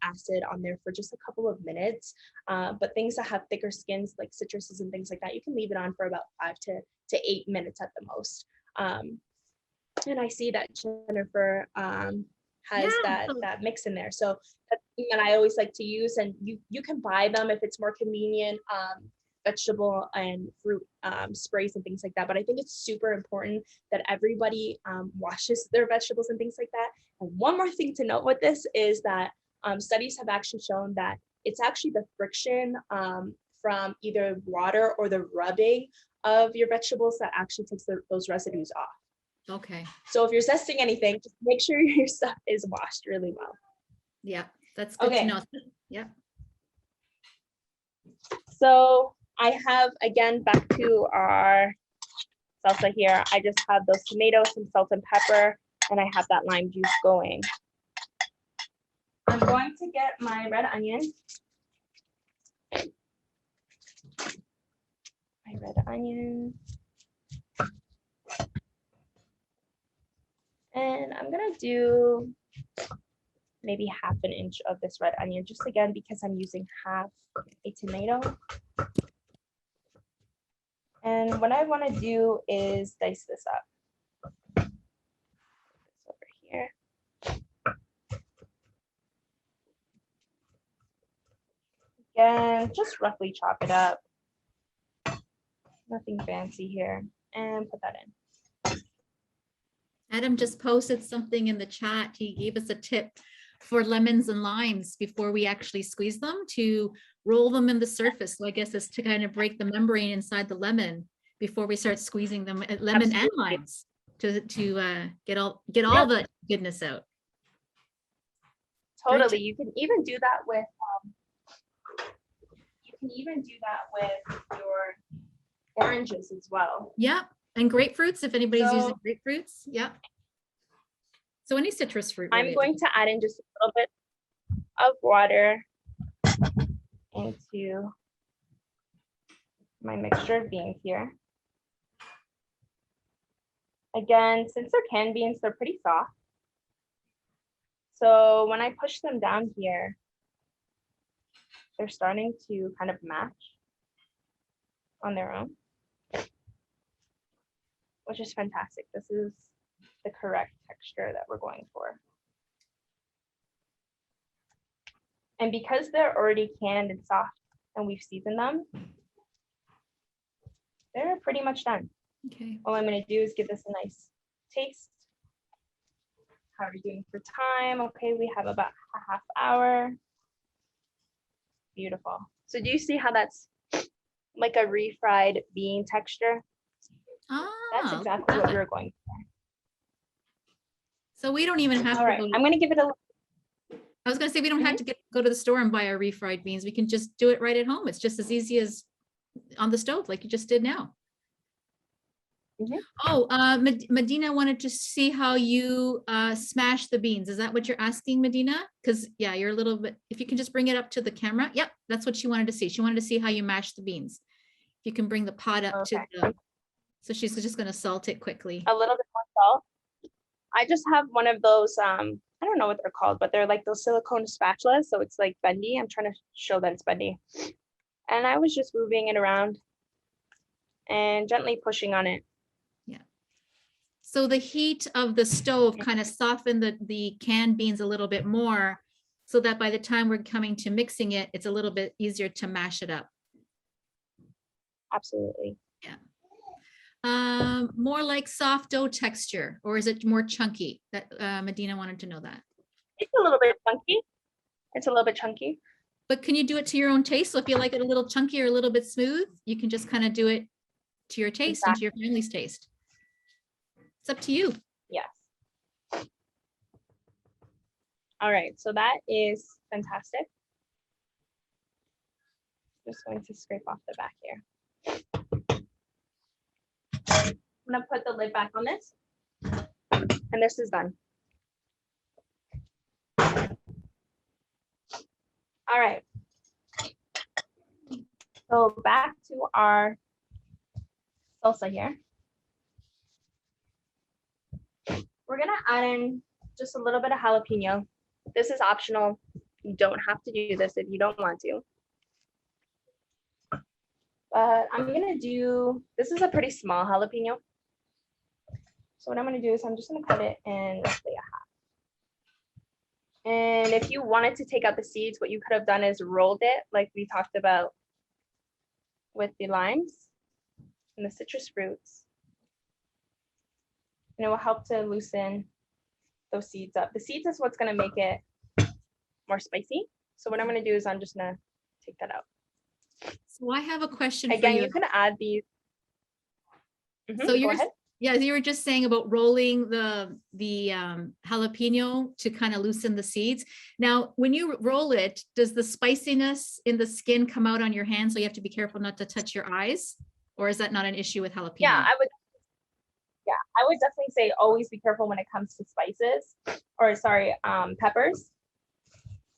acid on there for just a couple of minutes. But things that have thicker skins like citruses and things like that, you can leave it on for about 5 to 8 minutes at the most. And I see that Jennifer has that mix in there. So that's something that I always like to use, and you can buy them if it's more convenient, vegetable and fruit sprays and things like that. But I think it's super important that everybody washes their vegetables and things like that. And one more thing to note with this is that studies have actually shown that it's actually the friction from either water or the rubbing of your vegetables that actually takes those residues off. Okay. So if you're zesting anything, just make sure your stuff is washed really well. Yeah, that's good to know. Yeah. So I have, again, back to our salsa here. I just have those tomatoes, some salt and pepper, and I have that lime juice going. I'm going to get my red onion. And I'm gonna do maybe half an inch of this red onion, just again, because I'm using half a tomato. And what I wanna do is dice this up. This over here. Again, just roughly chop it up. Nothing fancy here. And put that in. Adam just posted something in the chat. He gave us a tip for lemons and limes before we actually squeeze them, to roll them in the surface. So I guess it's to kind of break the membrane inside the lemon before we start squeezing them, lemon and limes, to get all the goodness out. Totally. You can even do that with can even do that with your oranges as well. Yep. And grapefruits, if anybody's So- using grapefruits. Yep. So any citrus fruit. I'm really. going to add in just a little bit of water into my mixture of beans here. Again, since they're canned beans, they're pretty soft. So when I push them down here, they're starting to kind of match on their own, which is fantastic. This is the correct texture that we're going for. And because they're already canned and soft and we've seasoned them, they're pretty much done. Okay. All I'm going to do is give this a nice taste. How are we doing for time? Okay, we have about a half hour. Beautiful. So do you see how that's like a refried bean texture? That's Ah, exactly what we were going for. so we don't even have All to right, go, I'm going to give it a I was gonna say, we don't have to go to the store and buy our refried beans. We can just do it right at home. It's just as easy as on the stove, like you just did now. Mhm. Oh, Medina wanted to see how you smash the beans. Is that what you're asking, Medina? Because yeah, you're a little bit, if you can just bring it up to the camera. Yep, that's what she wanted to see. She wanted to see how you mash the beans. If you can bring the pot up to Okay. the, so she's just gonna salt it quickly. a little bit more salt. I just have one of those, I don't know what they're called, but they're like those silicone spatulas. So it's like bendy. I'm trying to show that it's bendy. And I was just moving it around and gently pushing on it. So the heat of the stove kind of softened the canned beans a little bit more, so that by the time we're coming to mixing it, it's a little bit easier to mash it up. Absolutely. More like soft dough texture, or is it more chunky? That Medina wanted to know that. It's a little bit chunky. It's a little bit chunky. But can you do it to your own taste? So if you like it a little chunky or a little bit smooth, you can just kind of do it to your taste and to your family's taste. It's up to you. Yes. All right, so that is fantastic. Just going to scrape off the back here. I'm gonna put the lid back on this, and this is done. All right. So back to our salsa here. We're gonna add in just a little bit of jalapeno. This is optional. You don't have to do this if you don't want to. But I'm gonna do, this is a pretty small jalapeno. So what I'm gonna do is I'm just gonna cut it in roughly a half. And if you wanted to take out the seeds, what you could have done is rolled it like we talked about with the limes and the citrus fruits. And it will help to loosen those seeds up. The seeds is what's gonna make it more spicy. So what I'm gonna do is I'm just gonna take that out. So I have a question for Again, you. you can add these. So Go you're, ahead. yeah, you were just saying about rolling the jalapeno to kind of loosen the seeds. Now, when you roll it, does the spiciness in the skin come out on your hand? So you have to be careful not to touch your eyes? Or is that not an issue with jalapeno? Yeah, I would definitely say always be careful when it comes to spices, or sorry, peppers.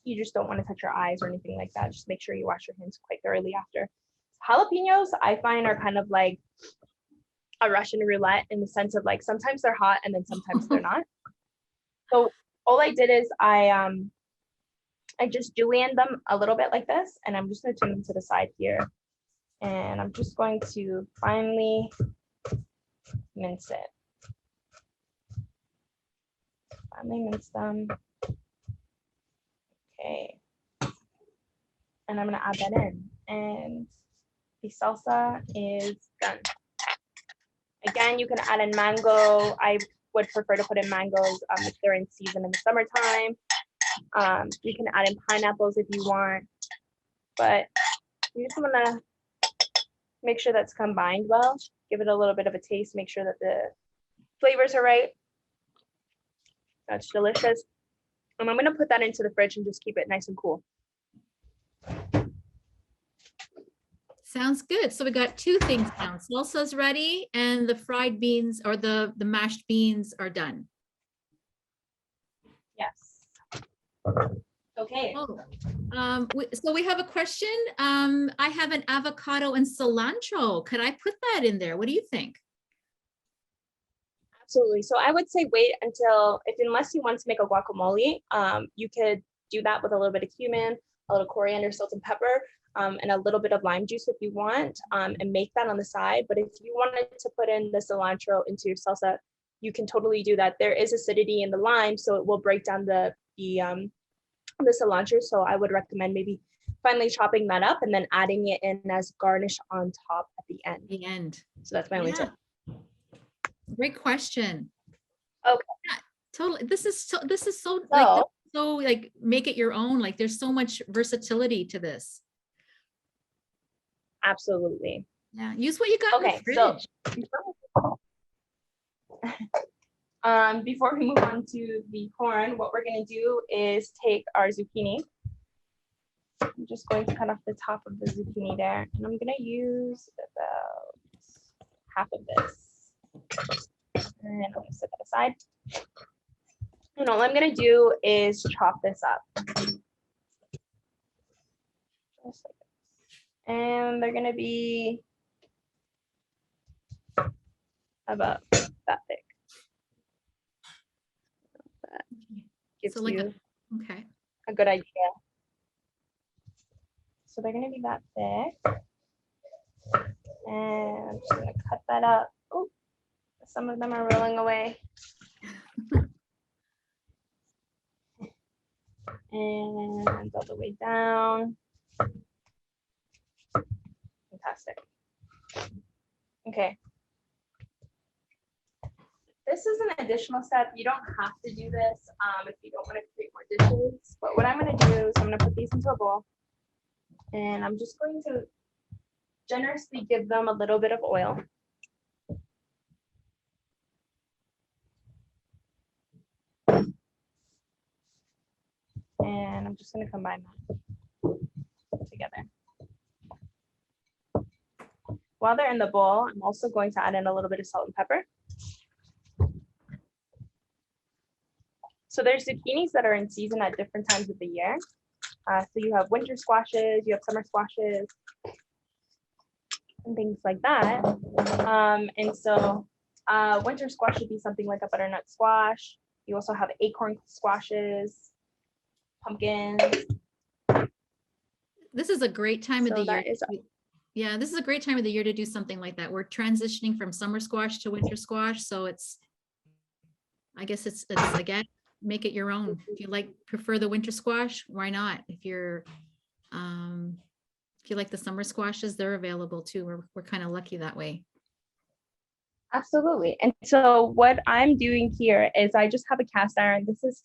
You just don't want to touch your eyes or anything like that. Just make sure you wash your hands quite thoroughly after. Jalapenos, I find, are kind of like a Russian roulette in the sense of like sometimes they're hot and then sometimes they're not. So all I did is I just julienne them a little bit like this, and I'm just going to turn them to the side here, and I'm just going to finely mince it. Finely mince them. Okay. And I'm gonna add that in, and the salsa is done. Again, you can add in mango. I would prefer to put in mangoes if they're in season in the summertime. You can add in pineapples if you want, but you just wanna make sure that's combined well. Give it a little bit of a taste, make sure that the flavors are right. That's delicious. And I'm gonna put that into the fridge and just keep it nice and cool. Sounds good. So we got two things down. Salsa's ready and the fried beans or the mashed beans are done. Yes. Okay. Oh, so we have a question. I have an avocado and cilantro. Could I put that in there? What do you think? Absolutely. So I would say wait until, unless you want to make a guacamole, you could do that with a little bit of cumin, a little coriander, salt and pepper, and a little bit of lime juice if you want, and make that on the side. But if you wanted to put in the cilantro into your salsa, you can totally do that. There is acidity in the lime, so it will break down the cilantro. So I would recommend maybe finally chopping that up and then adding it in as garnish on top at the end. The end. So that's my only tip. Great question. Okay. Yeah, totally. This is so like so like make it your own. Like there's so much versatility to this. Absolutely. Yeah. Use what you got. Okay. So before we move on to the corn, what we're going to do is take our zucchini. I'm just going to cut off the top of the zucchini there, and I'm going to use about half of this. And I'm going to set that aside. And all I'm going to do is chop this up. Just like this. And they're going to be about that thick. That gives So like you okay. a good idea. So they're going to be that thick. And I'm just going to cut that up. Oh, some of them are rolling away. And all the way down. Fantastic. Okay. This is an additional step. You don't have to do this if you don't want to create more dishes. But what I'm going to do is I'm going to put these into a bowl. And I'm just going to generously give them a little bit of oil. And I'm just going to combine that together. While they're in the bowl, I'm also going to add in a little bit of salt and pepper. So there's zucchinis that are in season at different times of the year. So you have winter squashes, you have summer squashes, and things like that. And so winter squash would be something like a butternut squash. You also have acorn squashes, pumpkins. This is a great time of the year. Yeah, this is a great time of the year to do something like that. We're transitioning from summer squash to winter squash. So I guess it's again, make it your own. If you prefer the winter squash, why not? If you like the summer squashes, they're available too. We're kind of lucky that way. Absolutely. And so what I'm doing here is I just have a cast iron. This is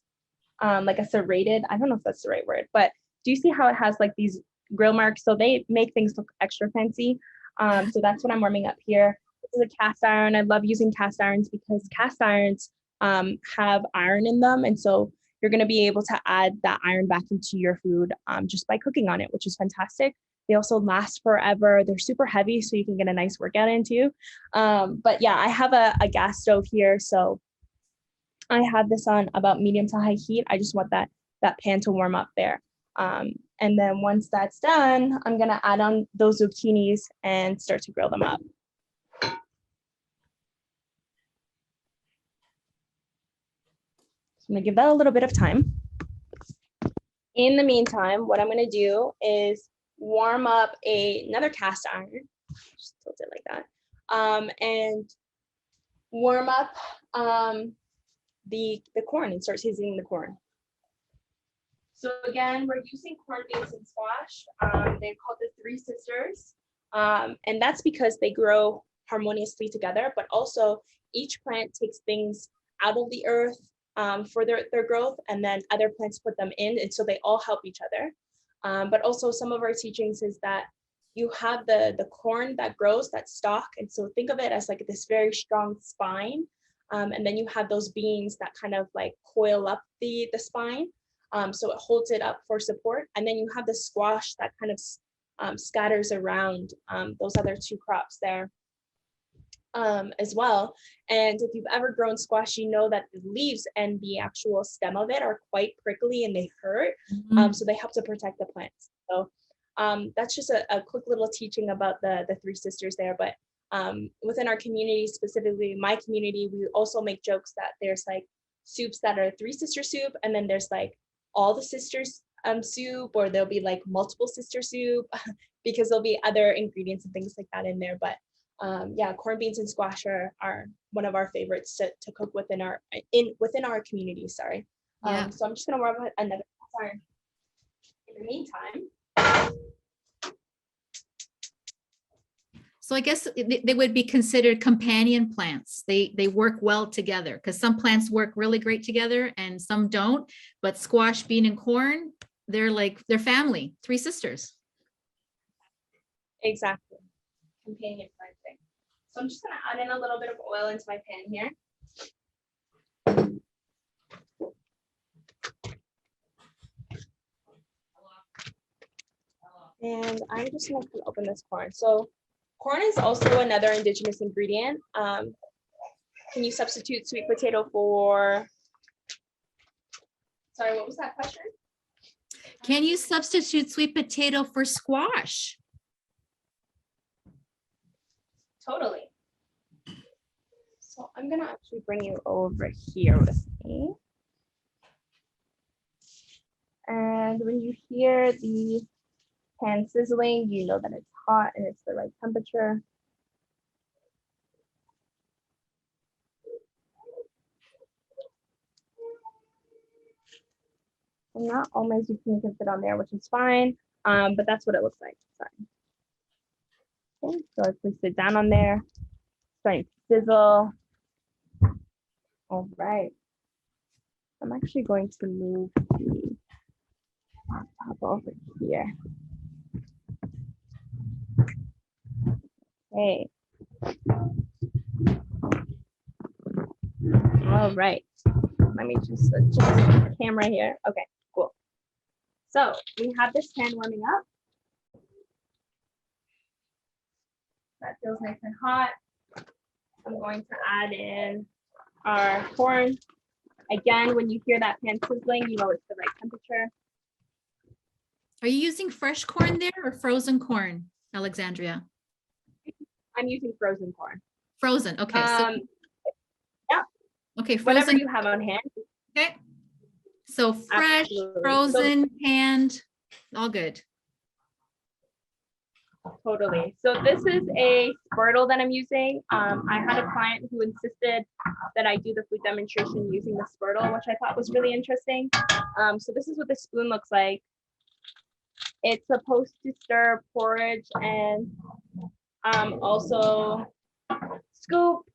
like a serrated, I don't know if that's the right word, but do you see how it has like these grill marks? So they make things look extra fancy. So that's what I'm warming up here. This is a cast iron. I love using cast irons because cast irons have iron in them. And so you're going to be able to add that iron back into your food just by cooking on it, which is fantastic. They also last forever. They're super heavy, so you can get a nice workout into. But yeah, I have a gas stove here. So I have this on about medium to high heat. I just want that pan to warm up there. And then once that's done, I'm going to add on those zucchinis and start to grill them up. So I'm going to give that a little bit of time. In the meantime, what I'm going to do is warm up another cast iron. Just tilt it like that. And warm up the corn and start seasoning the corn. So again, we're using corn, beans, and squash. They're called the Three Sisters. And that's because they grow harmoniously together, but also each plant takes things out of the earth for their growth, and then other plants put them in, and so they all help each other. But also some of our teachings is that you have the corn that grows, that stalk, and so think of it as like this very strong spine, and then you have those beans that kind of like coil up the spine, so it holds it up for support, and then you have the squash that kind of scatters around those other two crops there as well. And if you've ever grown squash, you know that the leaves and the actual stem of it are quite prickly and they hurt. So they help to protect the plants. So that's just a quick little teaching about the three sisters there. But within our community, specifically my community, we also make jokes that there's like soups that are three sister soup, and then there's like all the sisters soup, or there'll be like multiple sister soup because there'll be other ingredients and things like that in there. But yeah, corned beans and squash are one of our favorites to cook within our community. Sorry. Yeah. So I'm just gonna warm up another. Sorry. In the meantime. So I guess they would be considered companion plants. They work well together, because some plants work really great together and some don't. But squash, bean, and corn, they're family, three sisters. Exactly. Companion planting. So I'm just gonna add in a little bit of oil into my pan here. And I'm just gonna open this corn. So corn is also another indigenous ingredient. Can you substitute sweet potato for, sorry, what was that question? Can you substitute sweet potato for squash? Totally. So I'm gonna actually bring you over here with me. And when you hear the pan sizzling, you know that it's hot and it's the right temperature. And not all my zucchini can fit on there, which is fine, but that's what it looks like. Sorry. Okay, so I place it down on there, starting to sizzle. All right. I'm actually going to move the top over here. Okay. All right. Let me just adjust the camera here. Okay, cool. So we have this pan warming up. That feels nice and hot. I'm going to add in our corn. Again, when you hear that pan sizzling, you know it's the right temperature. Are you using fresh corn there or frozen corn, Alexandria? I'm using frozen corn. Frozen, okay. Yeah. Okay, Whatever frozen. you have on hand. Okay. So fresh, Absolutely. frozen, canned, all good. Totally. So this is a spurtle that I'm using. I had a client who insisted that I do the food demonstration using the spurtle, which I thought was really interesting. So this is what the spoon looks like. It's supposed to stir porridge and also scoop,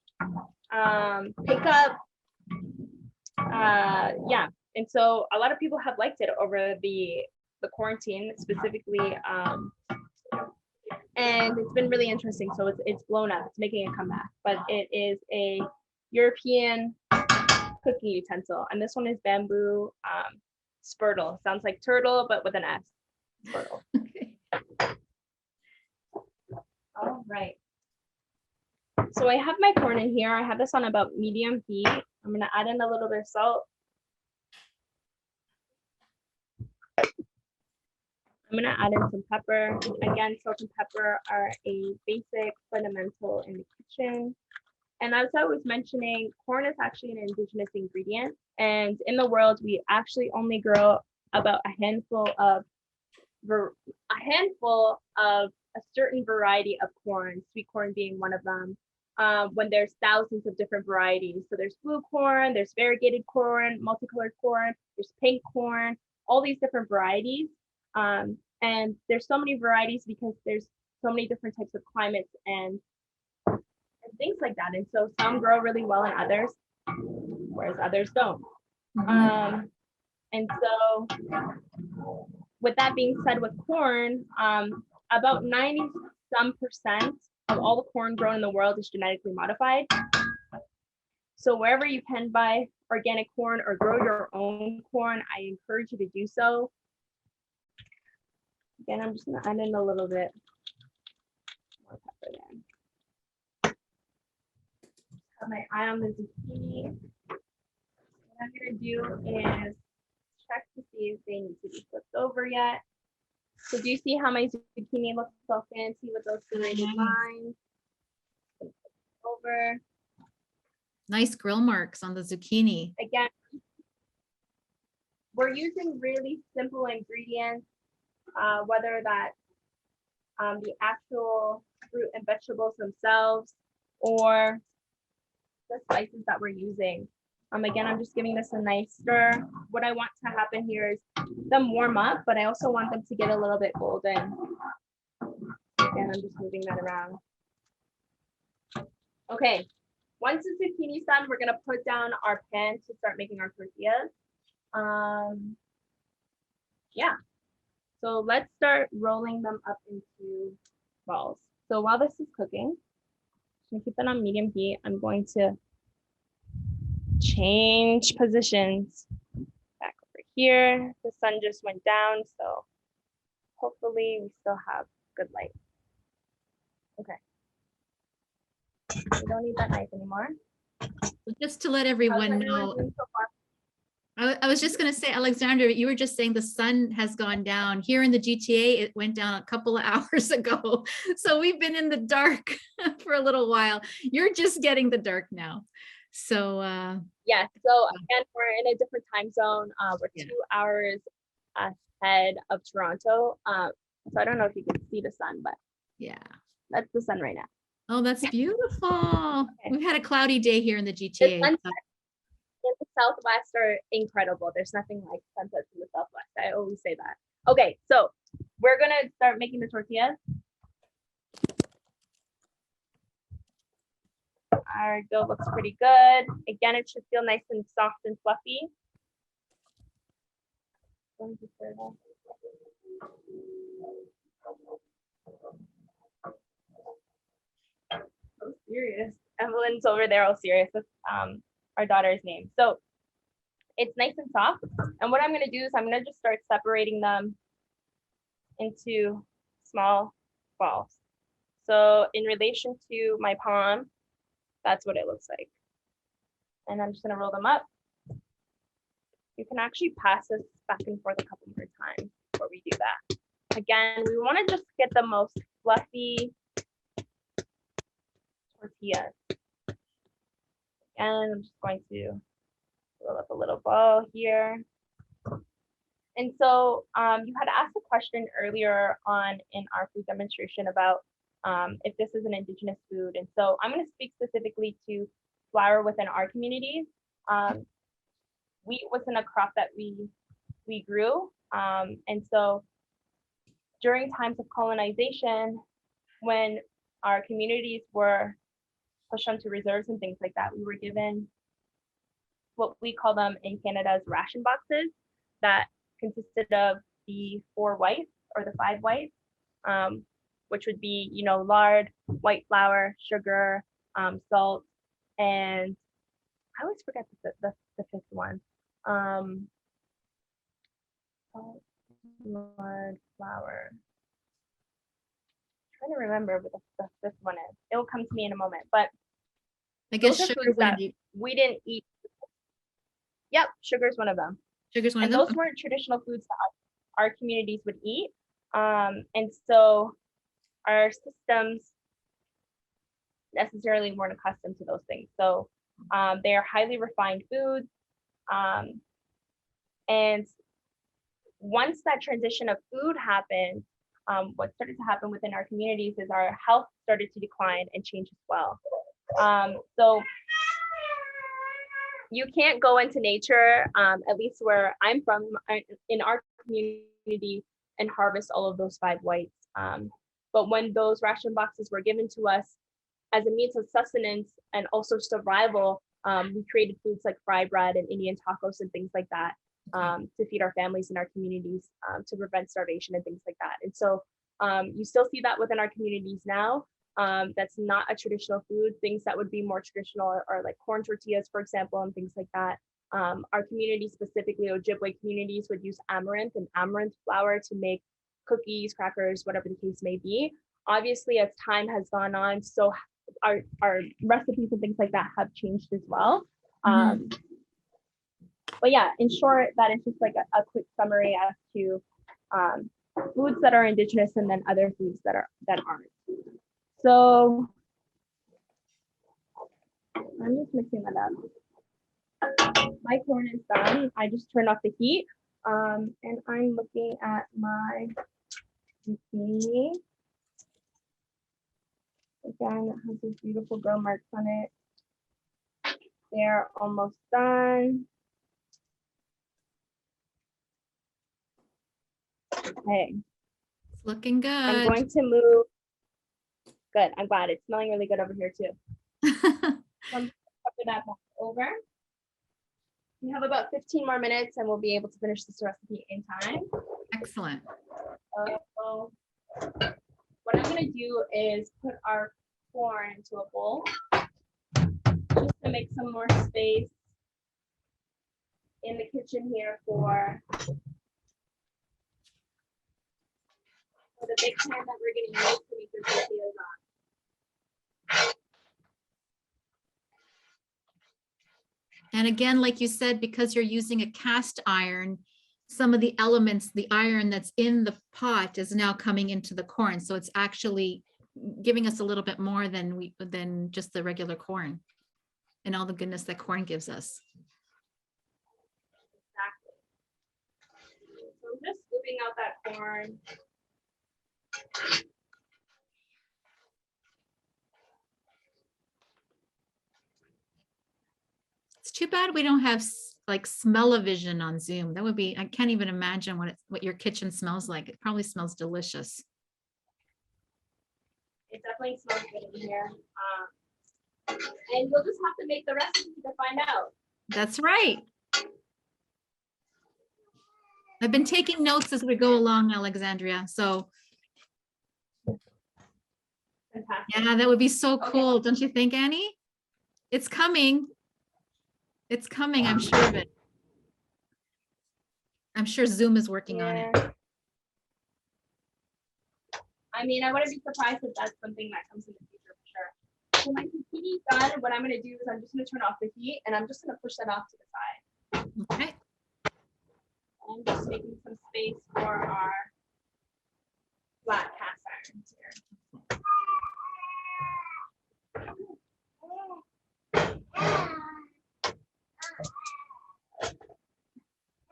pick up. Yeah. And so a lot of people have liked it over the quarantine, specifically. And it's been really interesting. So it's blown up, it's making a comeback, but it is a European cooking utensil. And this one is bamboo spurtle. Sounds like turtle, but with an S. Spurtle. Okay. All right. So I have my corn in here. I have this on about medium heat. I'm gonna add in a little bit of salt. I'm gonna add in some pepper. Again, salt and pepper are a basic fundamental in the kitchen. And as I was mentioning, corn is actually an indigenous ingredient. And in the world, we actually only grow about a handful of a certain variety of corn, sweet corn being one of them, when there's thousands of different varieties. So there's blue corn, there's variegated corn, multicolored corn, there's pink corn, all these different varieties. And there's so many varieties because there's so many different types of climates and things like that. And so some grow really well in others, whereas others don't. And so with that being said, with corn, about 90% of all the corn grown in the world is genetically modified. So wherever you can buy organic corn or grow your own corn, I encourage you to do so. Again, I'm just gonna add in a little bit more pepper there. Have my eye on the zucchini. What I'm gonna do is check to see if they need to be flipped over yet. So do you see how my zucchini looks so fancy with those serrated lines? Over. Nice grill marks on the zucchini. Again, we're using really simple ingredients, whether that's the actual fruit and vegetables themselves or the spices that we're using. Again, I'm just giving this a nice stir. What I want to happen here is them warm up, but I also want them to get a little bit golden. Again, I'm just moving that around. Okay, once the zucchini's done, we're gonna put down our pan to start making our tortillas. Yeah, so let's start rolling them up into balls. So while this is cooking, I'm gonna keep it on medium heat. I'm going to change positions back over here. The sun just went down, so hopefully we still have good light. Okay. We don't need that knife anymore. Just to let everyone know, So I was just going to say, Alexander, you were just saying the sun has gone down. Here in the GTA, it went down a couple of hours ago. So we've been in the dark for a little while. You're just getting the dark now. So yeah, so again, we're in a different time zone. We're 2 hours ahead of Toronto. So I don't know if you can see the sun, but yeah, that's the sun right now. oh, that's beautiful. Okay. We've had a cloudy day here in the GTA. The sunsets in the Southwest are incredible. There's nothing like sunsets in the Southwest. I always say that. Okay, so we're gonna start making the tortillas. Our dough looks pretty good. Again, it should feel nice and soft and fluffy. So serious. Evelyn's over there all serious. That's our daughter's name. So it's nice and soft. And what I'm gonna do is I'm gonna just start separating them into small balls. So in relation to my palm, that's what it looks like. And I'm just gonna roll them up. You can actually pass this back and forth a couple more times before we do that. Again, we wanna just get the most fluffy tortillas. And I'm just going to roll up a little ball here. And so you had asked a question earlier on in our food demonstration about if this is an indigenous food. And so I'm going to speak specifically to flour within our communities. Wheat wasn't a crop that we grew. And so during times of colonization, when our communities were pushed onto reserves and things like that, we were given what we call them in Canada as ration boxes that consisted of the 4 whites or the 5 whites, which would be, you know, lard, white flour, sugar, salt, and I always forget the 5th one. Salt, lard, flour. I'm trying to remember what the 5th one is. It will come to me in a moment, but I guess those are foods that we didn't eat. Yep, sugar is one of them. Sugar's one and of them. Those weren't traditional foods that our communities would eat. And so our systems necessarily weren't accustomed to those things. So they are highly refined foods. And once that transition of food happened, what started to happen within our communities is our health started to decline and change as well. So you can't go into nature, at least where I'm from, in our community, and harvest all of those 5 whites. But when those ration boxes were given to us as a means of sustenance and also survival, we created foods like fry bread and Indian tacos and things like that to feed our families and our communities, to prevent starvation and things like that. And so you still see that within our communities now. That's not a traditional food. Things that would be more traditional are like corn tortillas, for example, and things like that. Our community, specifically Ojibwe communities, would use amaranth and amaranth flour to make cookies, crackers, whatever the case may be. Obviously, as time has gone on, so our recipes and things like that have changed as well. But yeah, in short, that is just like a quick summary as to foods that are indigenous and then other foods that aren't. So I'm just mixing that up. My corn is done. I just turned off the heat. And I'm looking at my zucchini. Again, it has these beautiful grill marks on it. They're almost done. Okay. It's looking good. I'm going to move. Good. I'm glad. It's smelling really good over here too. I'm going to cover that back over. We have about 15 more minutes and we'll be able to finish this recipe in time. Excellent. So what I'm going to do is put our corn into a bowl just to make some more space in the kitchen here for the big pan that we're going to use to make the tortillas on. And again, like you said, because you're using a cast iron, some of the elements, the iron that's in the pot is now coming into the corn. So it's actually giving us a little bit more than just the regular corn and all the goodness that corn gives us. Exactly. So I'm just scooping out that corn. It's too bad we don't have like smell-o-vision on Zoom. That would be, I can't even imagine what your kitchen smells like. It probably smells delicious. It definitely smells good in here. And you'll just have to make the recipe to find out. That's right. I've been taking notes as we go along, Alexandria. So Fantastic. yeah, that would be so cool. Okay. Don't you think, Annie? It's coming. It's coming. I'm sure of it. I'm sure Zoom is working on it. I mean, I wouldn't be surprised if that's something that comes in the future for sure. So my zucchini's done. What I'm going to do is I'm just going to turn off the heat and I'm just going to push that off to the side. Okay. I'm just making some space for our flat cast irons here.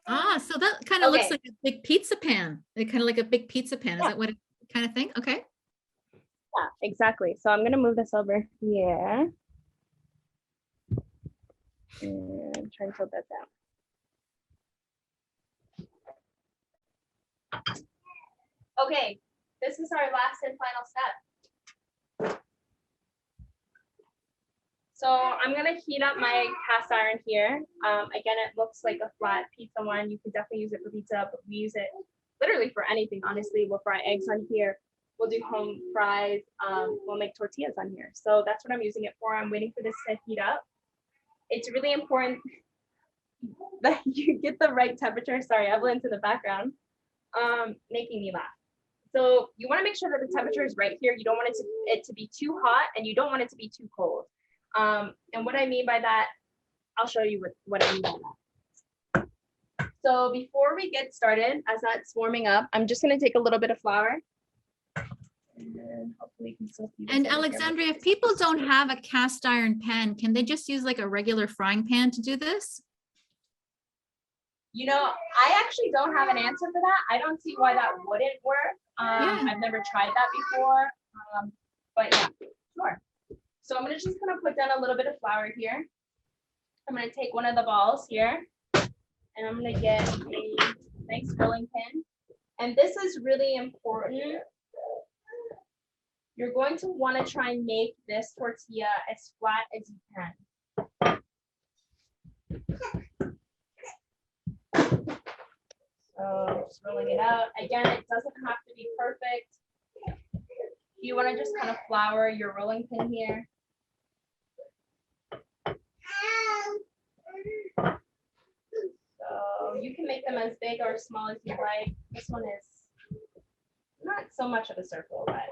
Ah, so that kind of looks like a big pizza pan. Kind of like a big pizza pan. Is that what it kind of thing? Okay. Yeah, exactly. So I'm going to move this over here. And try and tilt that down. Okay, this is our last and final step. So I'm gonna heat up my cast iron here. Again, it looks like a flat pizza one. You can definitely use it for pizza, but we use it literally for anything, honestly. We'll fry eggs on here. We'll do home fries. We'll make tortillas on here. So that's what I'm using it for. I'm waiting for this to heat up. It's really important that you get the right temperature. Sorry, Evelyn's in the background, making me laugh. So you want to make sure that the temperature is right here. You don't want it to be too hot and you don't want it to be too cold. And what I mean by that, I'll show you what I mean by that. So before we get started, as that's warming up, I'm just going to take a little bit of flour. And hopefully you can still see this. And Alexandria, if people don't have a cast iron pan, can they just use like a regular frying pan to do this? You know, I actually don't have an answer for that. I don't see why that wouldn't work. I've never tried that before, but yeah, sure. So I'm just gonna put down a little bit of flour here. I'm gonna take one of the balls here and I'm gonna get a nice rolling pin. And this is really important. You're going to want to try and make this tortilla as flat as you can. So just rolling it out. Again, it doesn't have to be perfect. You want to just kind of flour your rolling pin here. So you can make them as big or as small as you like. This one is not so much of a circle, but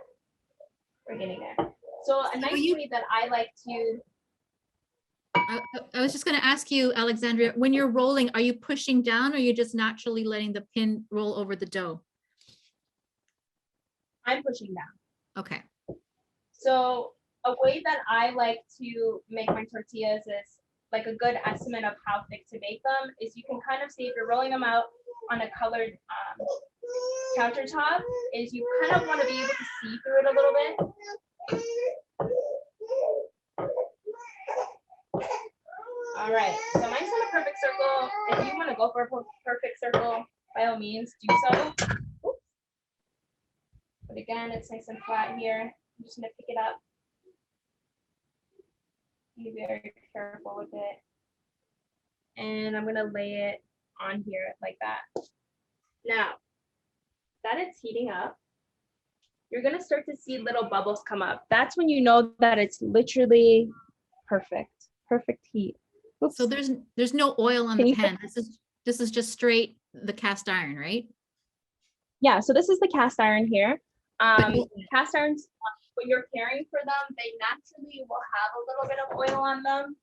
we're getting there. So a nice you- way that I like to, I was just going to ask you, Alexandria, when you're rolling, are you pushing down or are you just naturally letting the pin roll over the dough? I'm pushing down. Okay. So a way that I like to make my tortillas is like a good estimate of how thick to bake them is you can kind of see if you're rolling them out on a colored countertop is you kind of want to be able to see through it a little bit. All right, so mine's not a perfect circle. If you want to go for a perfect circle, by all means do so. Oops. But again, it's nice and flat here. I'm just gonna pick it up. Be very careful with it. And I'm gonna lay it on here like that. Now that it's heating up, you're gonna start to see little bubbles come up. That's when you know that it's literally perfect heat. Oops. So there's no oil on Can the you pan. This is just straight the cast iron, right? Yeah, so this is the cast iron here. But- Cast irons, when you're caring for them, they naturally will have a little bit of oil on them,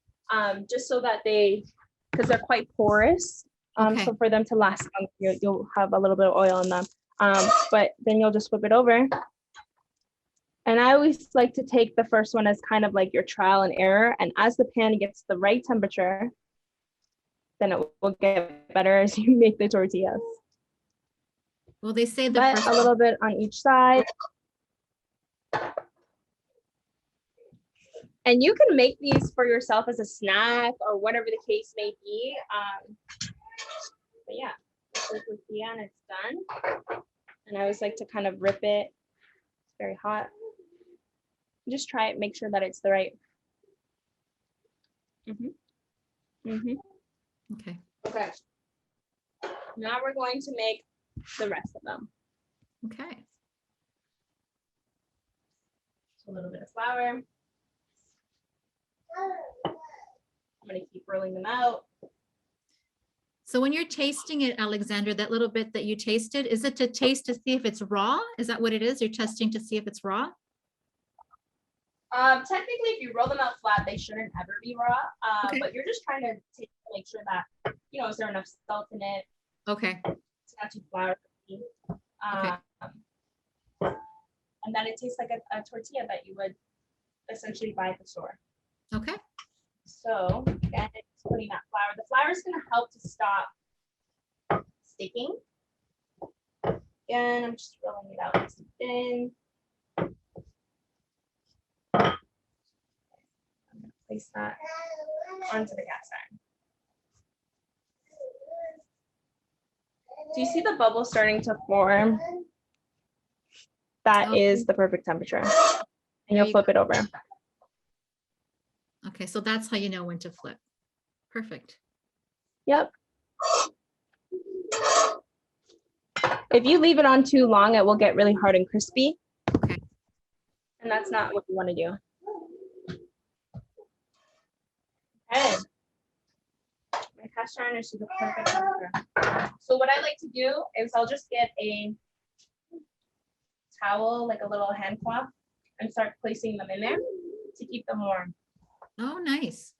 just so that because they're quite porous. Okay. So for them to last long, you'll have a little bit of oil on them. But then you'll just flip it over. And I always like to take the first one as kind of like your trial and error. And as the pan gets the right temperature, then it will get better as you make the tortillas. Well, they say the But first a little bit on each side. And you can make these for yourself as a snack or whatever the case may be. But yeah, it's the tortilla and it's done. And I always like to kind of rip it. It's very hot. Just try it, make sure that it's the right. Okay. Okay. Now we're going to make the rest of them. Okay. So a little bit of flour. I'm going to keep rolling them out. So when you're tasting it, Alexandra, that little bit that you tasted, is it to taste to see if it's raw? Is that what it is? You're testing to see if it's raw? Technically, if you roll them out flat, they shouldn't ever be raw. Okay. But you're just trying to make sure that, is there enough salt in it? Okay. It's not too floury. Okay. And then it tastes like a tortilla that you would essentially buy at the store. Okay. So again, it's putting that flour. The flour is going to help to stop sticking. Again, I'm just rolling it out nice and thin. I'm going to place that onto the cast iron. Do you see the bubbles starting to form? That is the perfect temperature. And you'll flip it over. Okay, so that's how you know when to flip. Perfect. Yep. If you leave it on too long, it will get really hard and crispy. Okay. And that's not what you want to do. Okay. My cast iron is the perfect temperature. So what I like to do is I'll just get a towel, like a little hand cloth, and start placing them in there to keep them warm. Oh, nice.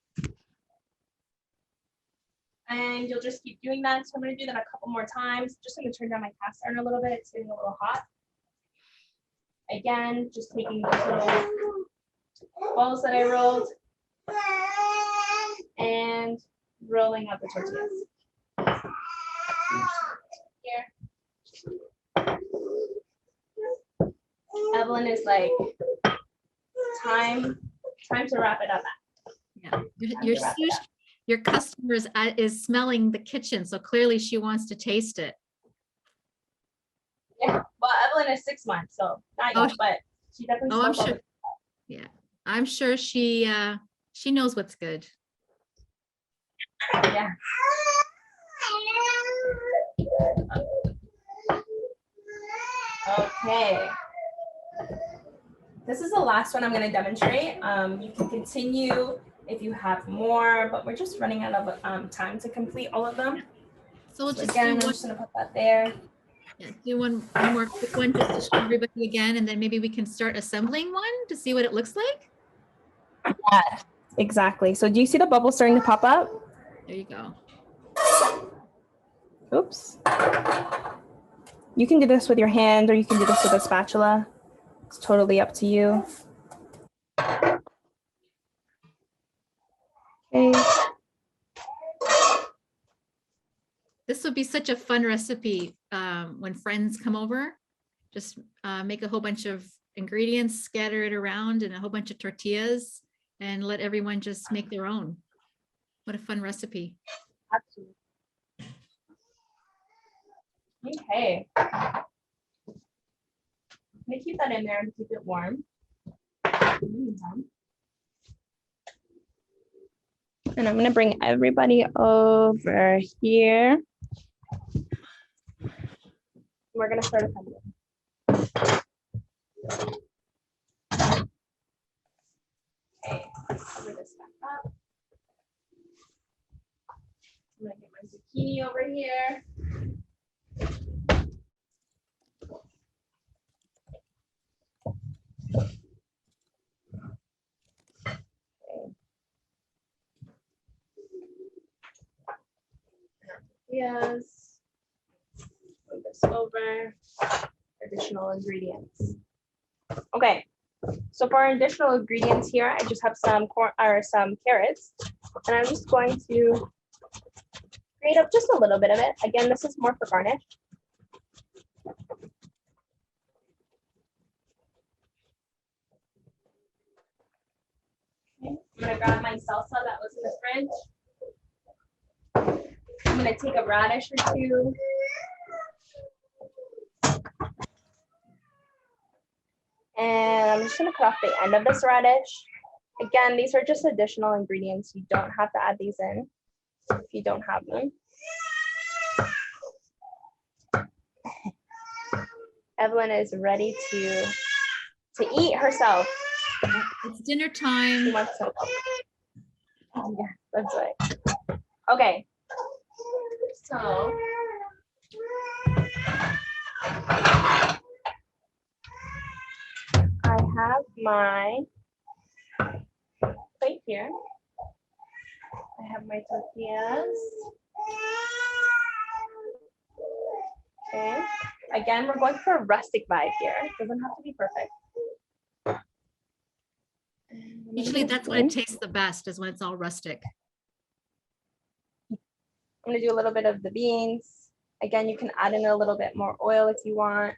And you'll just keep doing that. So I'm going to do that a couple more times. Just going to turn down my cast iron a little bit. It's getting a little hot. Again, just taking those little balls that I rolled and rolling out the tortillas. Here. Evelyn is like, time to wrap it up. Yeah. Your customer is smelling the kitchen, so clearly she wants to taste it. Yeah, well, Evelyn is 6 months, so not yet, but she definitely. Oh, I'm sure. Yeah, I'm sure she knows what's good. Yeah. Okay. This is the last one I'm going to demonstrate. You can continue if you have more, but we're just running out of time to complete all of them. So we'll just again, do I'm just going to put that there. Yeah, do one more quick one just to show everybody again, and then maybe we can start assembling one to see what it looks like. Yes, exactly. So do you see the bubble starting to pop up? There you go. Oops. You can do this with your hand or you can do this with a spatula. It's totally up to you. Okay. This would be such a fun recipe when friends come over. Just make a whole bunch of ingredients, scatter it around and a whole bunch of tortillas and let everyone just make their own. What a fun recipe. Absolutely. Okay. I'm gonna keep that in there and keep it warm. And I'm gonna bring everybody over here. We're gonna start assembling. Okay, cover this back up. I'm gonna get my zucchini over here. Yes. Move this over. Additional ingredients. Okay. So for our additional ingredients here, I just have some corn or some carrots, and I'm just going to grate up just a little bit of it. Again, this is more for garnish. Okay. I'm gonna grab my salsa that was in the fridge. I'm gonna take a radish or two. And I'm just gonna cut off the end of this radish. Again, these are just additional ingredients. You don't have to add these in if you don't have them. Evelyn is ready to eat herself. It's dinner She time. wants some. Oh, yeah, that's right. Okay. So I have my plate here. I have my tortillas. Okay. Again, we're going for a rustic vibe here. It doesn't have to be perfect. Usually that's when it tastes the best, is when it's all rustic. I'm gonna do a little bit of the beans. Again, you can add in a little bit more oil if you want.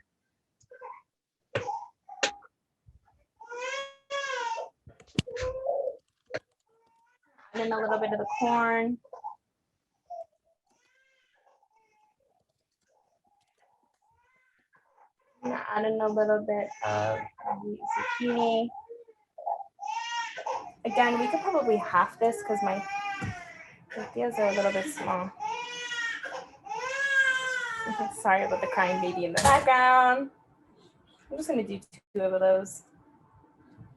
Add in a little bit of the corn. I'm gonna add in a little bit of the zucchini. Again, we could probably half this because my tortillas are a little bit small. Okay, sorry about the crying baby in the background. I'm just gonna do 2 of those.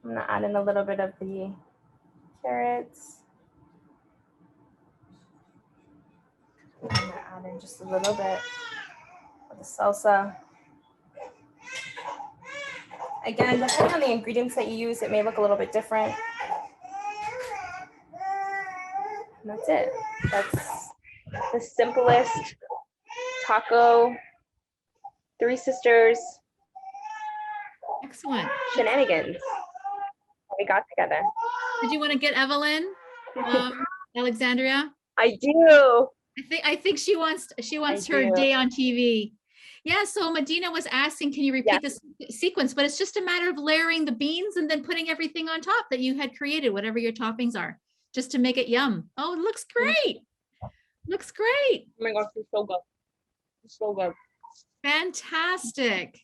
I'm gonna add in a little bit of the carrots. I'm gonna add in just a little bit of the salsa. Again, depending on the ingredients that you use, it may look a little bit different. And that's it. That's the simplest taco, 3 sisters Excellent. shenanigans we got together. Did you want to get Evelyn, Alexandria? I do. I think she wants her do. day on TV. Yeah, so Medina was asking, can you repeat this sequence? But it's just a matter of layering the beans and then putting everything on top that you had created, whatever your toppings are, just to make it yum. Oh, it looks great. Looks great. Oh my gosh, it's so good. It's so good. Fantastic.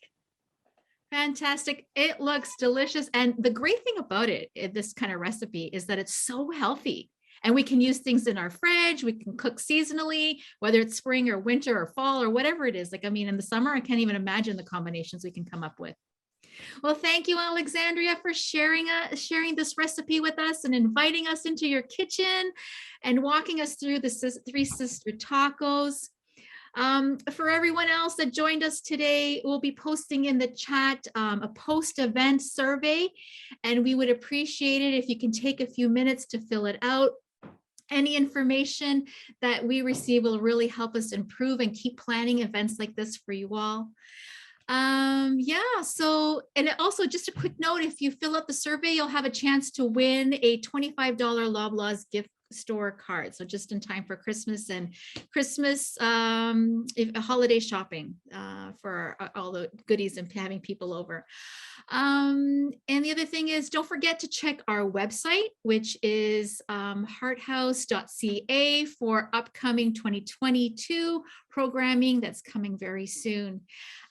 Fantastic. It looks delicious. And the great thing about it, this kind of recipe, is that it's so healthy. And we can use things in our fridge. We can cook seasonally, whether it's spring or winter or fall or whatever it is. Like, I mean, in the summer, I can't even imagine the combinations we can come up with. Well, thank you, Alexandria, for sharing this recipe with us and inviting us into your kitchen and walking us through the 3 Sister tacos. For everyone else that joined us today, we'll be posting in the chat a post-event survey, and we would appreciate it if you can take a few minutes to fill it out. Any information that we receive will really help us improve and keep planning events like this for you all. Yeah, so, and also just a quick note, if you fill out the survey, you'll have a chance to win a $25 Loblaws gift store card. So just in time for Christmas and Christmas holiday shopping for all the goodies and having people over. And the other thing is, don't forget to check our website, which is hearthouse.ca for upcoming 2022 programming that's coming very soon.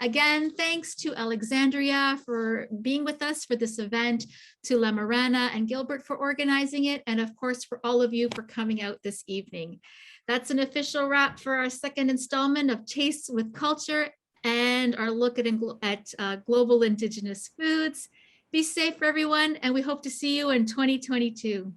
Again, thanks to Alexandria for being with us for this event, to La Marana and Gilbert for organizing it, and of course for all of you for coming out this evening. That's an official wrap for our second installment of Tastes with Culture and our look at global Indigenous foods. Be safe, everyone, and we hope to see you in 2022.